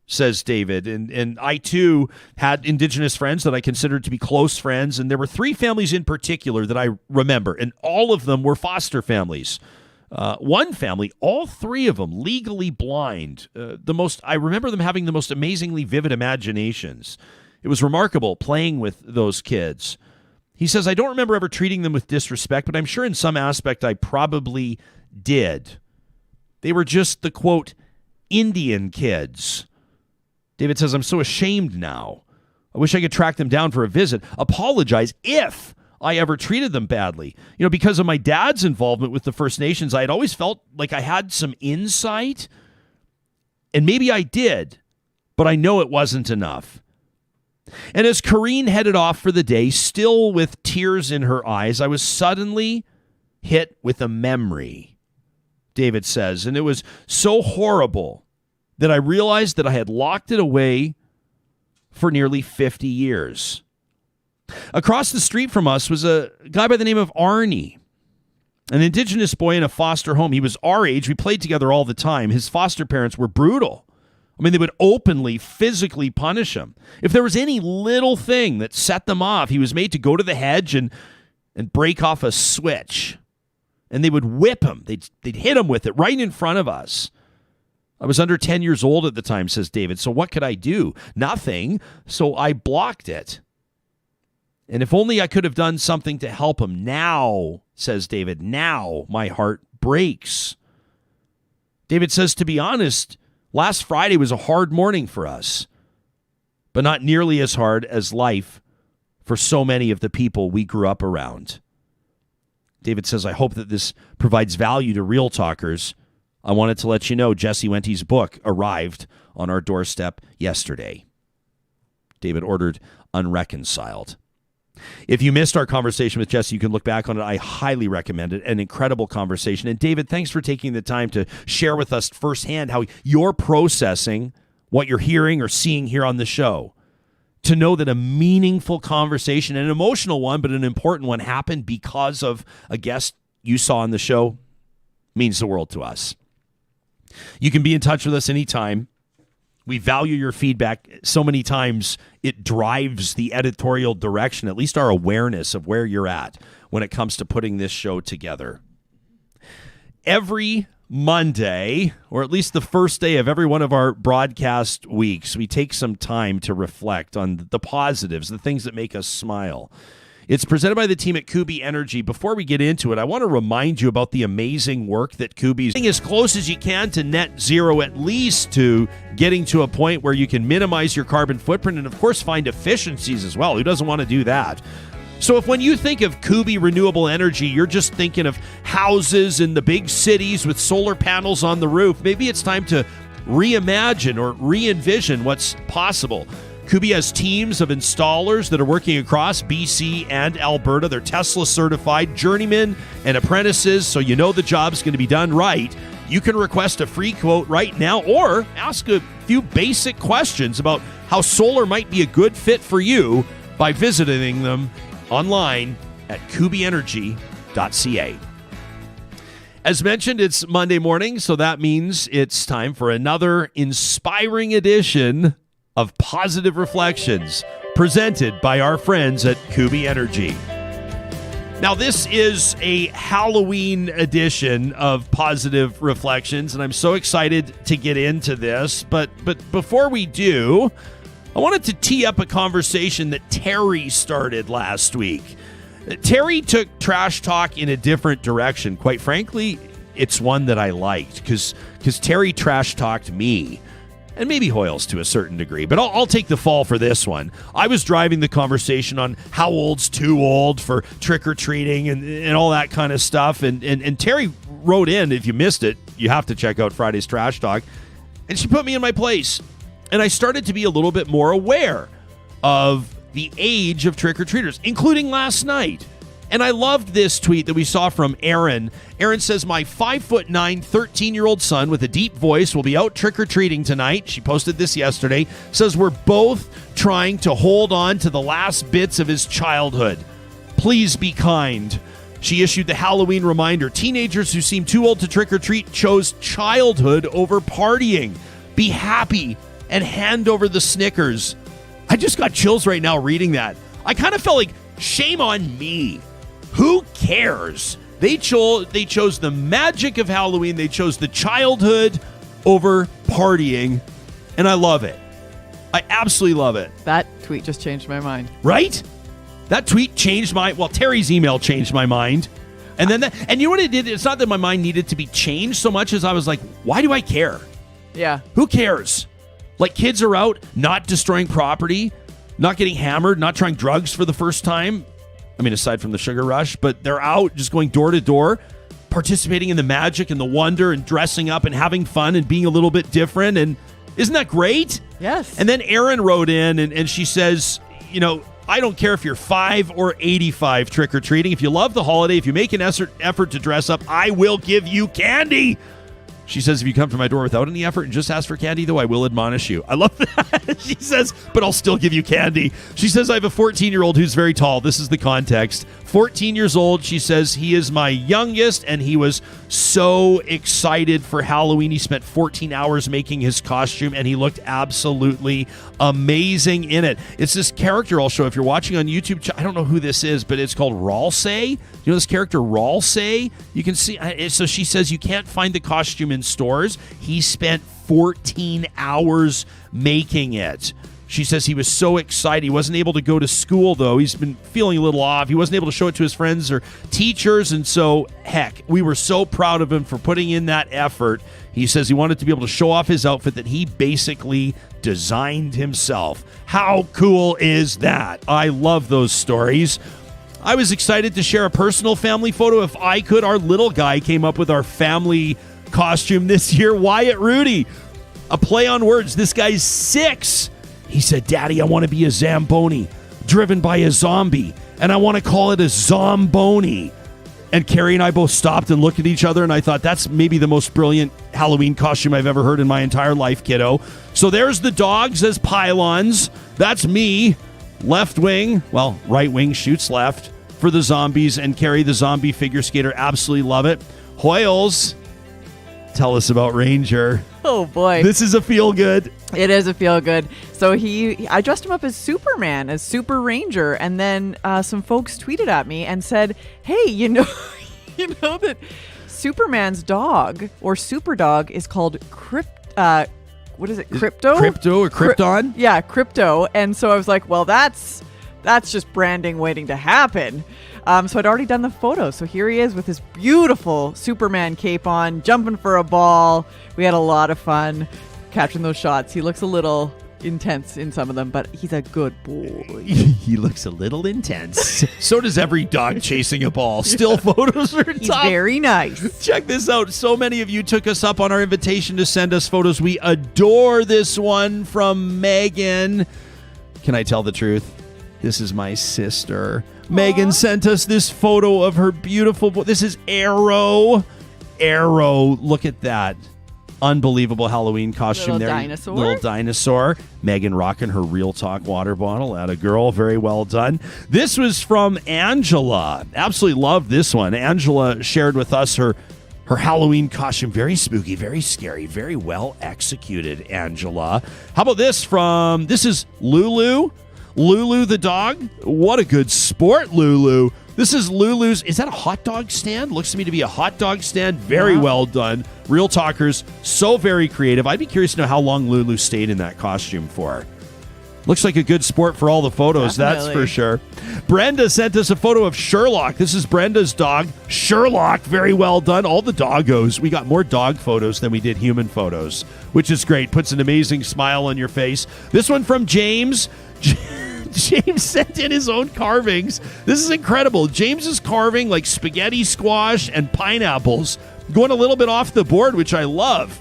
says David, and I too had Indigenous friends that I considered to be close friends, and there were three families in particular that I remember, and all of them were foster families. One family, all three of them legally blind. I remember them having the most amazingly vivid imaginations. It was remarkable playing with those kids. He says, I don't remember ever treating them with disrespect, but I'm sure in some aspect I probably did. They were just the, quote, Indian kids. David says, I'm so ashamed now. I wish I could track them down for a visit. Apologize if I ever treated them badly. You know, because of my dad's involvement with the First Nations, I had always felt like I had some insight, and maybe I did, but I know it wasn't enough. And as Corrine headed off for the day, still with tears in her eyes, I was suddenly hit with a memory, David says, and it was so horrible that I realized that I had locked it away for nearly 50 years. Across the street from us was a guy by the name of Arnie, an Indigenous boy in a foster home. He was our age. We played together all the time. His foster parents were brutal. I mean, they would openly, physically punish him. If there was any little thing that set them off, he was made to go to the hedge and break off a switch. And they would whip him. They'd hit him with it right in front of us. I was under 10 years old at the time, says David. So what could I do? Nothing. So I blocked it. And if only I could have done something to help him. Now, says David, now my heart breaks. David says, to be honest, last Friday was a hard morning for us, but not nearly as hard as life for so many of the people we grew up around. David says, I hope that this provides value to Real Talkers. I wanted to let you know Jesse Wente's book arrived on our doorstep yesterday. David ordered Unreconciled. If you missed our conversation with Jesse, you can look back on it. I highly recommend it. An incredible conversation. And David, thanks for taking the time to share with us firsthand how you're processing what you're hearing or seeing here on the show. To know that a meaningful conversation, an emotional one, but an important one, happened because of a guest you saw on the show means the world to us. You can be in touch with us anytime. We value your feedback. So many times it drives the editorial direction, at least our awareness of where you're at when it comes to putting this show together. Every Monday, or at least the first day of every one of our broadcast weeks, we take some time to reflect on the positives, the things that make us smile. It's presented by the team at Kuby Energy. Before we get into it, I want to remind you about the amazing work that Kuby's doing as close as you can to net zero, at least to getting to a point where you can minimize your carbon footprint and, of course, find efficiencies as well. Who doesn't want to do that? So if when you think of Kuby Renewable Energy, you're just thinking of houses in the big cities with solar panels on the roof, maybe it's time to reimagine or re-envision what's possible. Kuby has teams of installers that are working across BC and Alberta. They're Tesla certified, journeymen and apprentices, so you know the job's going to be done right. You can request a free quote right now or ask a few basic questions about how solar might be a good fit for you by visiting them online at kubyenergy.ca. As mentioned, it's Monday morning, so that means it's time for another inspiring edition of Positive Reflections, presented by our friends at Kuby Energy. Now, this is a Halloween edition of Positive Reflections, and I'm so excited to get into this. But before we do, I wanted to tee up a conversation that Terry started last week. Terry took trash talk in a different direction. Quite frankly, it's one that I liked because Terry trash talked me. And maybe Hoyles to a certain degree, but I'll take the fall for this one. I was driving the conversation on how old's too old for trick-or-treating and all that kind of stuff. And Terry wrote in, if you missed it, you have to check out Friday's Trash Talk. And she put me in my place. And I started to be a little bit more aware of the age of trick-or-treaters, including last night. And I loved this tweet that we saw from Aaron. Aaron says, my 5'9", 13-year-old son with a deep voice will be out trick-or-treating tonight. She posted this yesterday. Says, we're both trying to hold on to the last bits of his childhood. Please be kind. She issued the Halloween reminder. Teenagers who seem too old to trick-or-treat chose childhood over partying. Be happy and hand over the Snickers. I just got chills right now reading that. I kind of felt like, shame on me. Who cares? They chose the magic of Halloween. They chose the childhood over partying, and I love it. I absolutely love it. That tweet just changed my mind. Right? That tweet changed Terry's email changed my mind. And then and you know what it did? It's not that my mind needed to be changed so much as I was like, why do I care? Yeah. Who cares? Like, kids are out not destroying property, not getting hammered, not trying drugs for the first time. I mean, aside from the sugar rush, but they're out just going door to door, participating in the magic and the wonder and dressing up and having fun and being a little bit different. And isn't that great? Yes. And then Erin wrote in and she says, I don't care if you're 5 or 85 trick-or-treating. If you love the holiday, if you make an effort to dress up, I will give you candy. She says, if you come to my door without any effort and just ask for candy, though, I will admonish you. I love that. She says, but I'll still give you candy. She says, I have a 14-year-old who's very tall. This is the context. 14 years old. She says, he is my youngest, and he was so excited for Halloween. He spent 14 hours making his costume, and he looked absolutely amazing in it. It's this character I'll show. If you're watching on YouTube, I don't know who this is, but it's called Ralsei. You know this character, Ralsei? You can see. So she says you can't find the costume in stores. He spent 14 hours making it. She says he was so excited. He wasn't able to go to school, though. He's been feeling a little off. He wasn't able to show it to his friends or teachers. And so, heck, we were so proud of him for putting in that effort. He says he wanted to be able to show off his outfit that he basically designed himself. How cool is that? I love those stories. I was excited to share a personal family photo if I could. Our little guy came up with our family costume this year. Wyatt Rudy. A play on words. This guy's 6. He said, Daddy, I want to be a Zamboni driven by a zombie, and I want to call it a Zomboni. And Carrie and I both stopped and looked at each other, and I thought, that's maybe the most brilliant Halloween costume I've ever heard in my entire life, kiddo. So there's the dogs as pylons. That's me. Left wing, well, right wing shoots left for the zombies, and Carrie, the zombie figure skater, absolutely love it. Hoyles, tell us about Ranger. Oh, boy. This is a feel-good. It is a feel-good. So I dressed him up as Superman, as Super Ranger, and then some folks tweeted at me and said, hey, you know that Superman's dog, or super dog, is called what is it, Crypto? Crypto or Krypton? Yeah, Crypto. And so I was like, well, that's just branding waiting to happen. So I'd already done the photo. So here he is with his beautiful Superman cape on, jumping for a ball. We had a lot of fun capturing those shots. He looks a little intense in some of them, but he's a good boy. He looks a little intense. So does every dog chasing a ball. Still photos are He's tough. very nice. Check this out. So many of you took us up on our invitation to send us photos. We adore this one from Megan. Can I tell the truth? This is my sister. Aww. Megan sent us this photo of her beautiful boy. This is Arrow. Arrow. Look at that. Unbelievable Halloween costume there. Little dinosaur. Megan rocking her Real Talk water bottle. Atta girl. Very well done. This was from Angela. Absolutely love this one. Angela shared with us her Halloween costume. Very spooky, very scary, very well executed, Angela. How about this this is Lulu. Lulu the dog. What a good sport, Lulu. This is Lulu's. Is that a hot dog stand? Looks to me to be a hot dog stand. Very well done. Real Talkers, so very creative. I'd be curious to know how long Lulu stayed in that costume for. Looks like a good sport for all the photos, That's for sure. Brenda sent us a photo of Sherlock. This is Brenda's dog, Sherlock. Very well done. All the doggos. We got more dog photos than we did human photos, which is great. Puts an amazing smile on your face. This one from James. James sent in his own carvings. This is incredible. James is carving like spaghetti squash and pineapples, going a little bit off the board, which I love.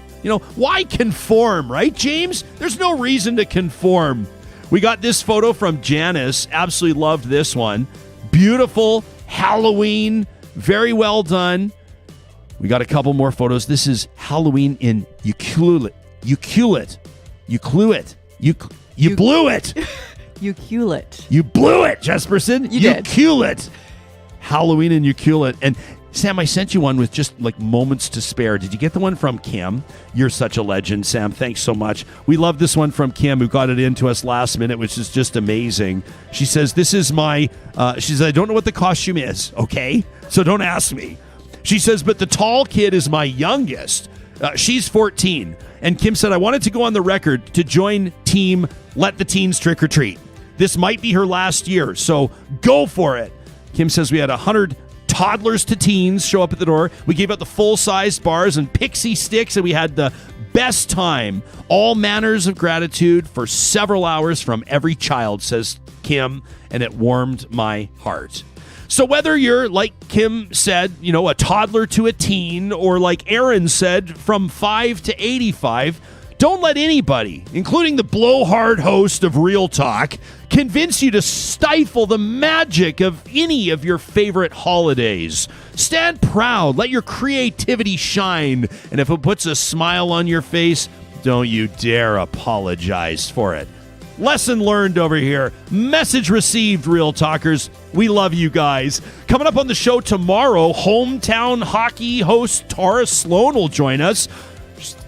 Why conform, right, James? There's no reason to conform. We got this photo from Janice. Absolutely loved this one. Beautiful Halloween. Very well done. We got a couple more photos. This is Halloween in Ucluelet. You blew it. Ucluelet. You blew it, Jesperson. You did. Ucluelet. Halloween in Ucluelet. And Sam, I sent you one with just like moments to spare. Did you get the one from Kim? You're such a legend, Sam. Thanks so much. We love this one from Kim, who got it into us last minute, which is just amazing. She says, this is my, she says, I don't know what the costume is, okay? So don't ask me. She says, but the tall kid is my youngest. She's 14. And Kim said, I wanted to go on the record to join team Let the Teens Trick or Treat. This might be her last year, so go for it. Kim says we had 100 toddlers to teens show up at the door. We gave out the full-size bars and pixie sticks, and we had the best time. All manners of gratitude for several hours from every child, says Kim, and it warmed my heart. So whether you're, like Kim said, a toddler to a teen, or like Aaron said, from 5 to 85, don't let anybody, including the blowhard host of Real Talk, convince you to stifle the magic of any of your favorite holidays. Stand proud, let your creativity shine, and if it puts a smile on your face, don't you dare apologize for it. Lesson learned over here. Message received, Real Talkers. We love you guys. Coming up on the show tomorrow, hometown hockey host Tara Sloan will join us.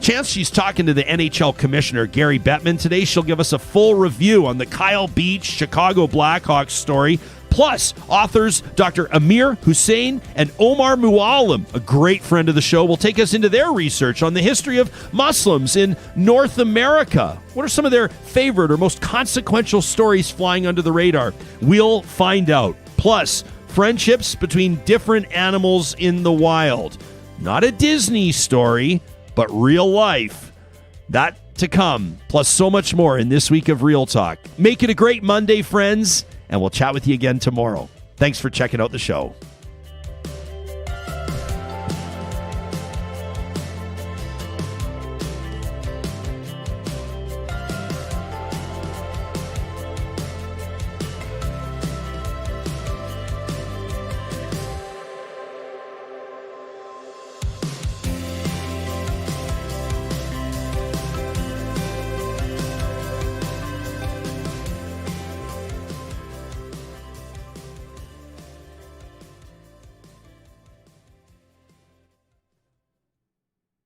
Chance she's talking to the NHL commissioner, Gary Bettman, today. She'll give us a full review on the Kyle Beach Chicago Blackhawks story. Plus, authors Dr. Amir Hussein and Omar Mualim, a great friend of the show, will take us into their research on the history of Muslims in North America. What are some of their favorite or most consequential stories flying under the radar? We'll find out. Plus, friendships between different animals in the wild. Not a Disney story, but real life. That to come, plus so much more in this week of Real Talk. Make it a great Monday, friends, and we'll chat with you again tomorrow. Thanks for checking out the show.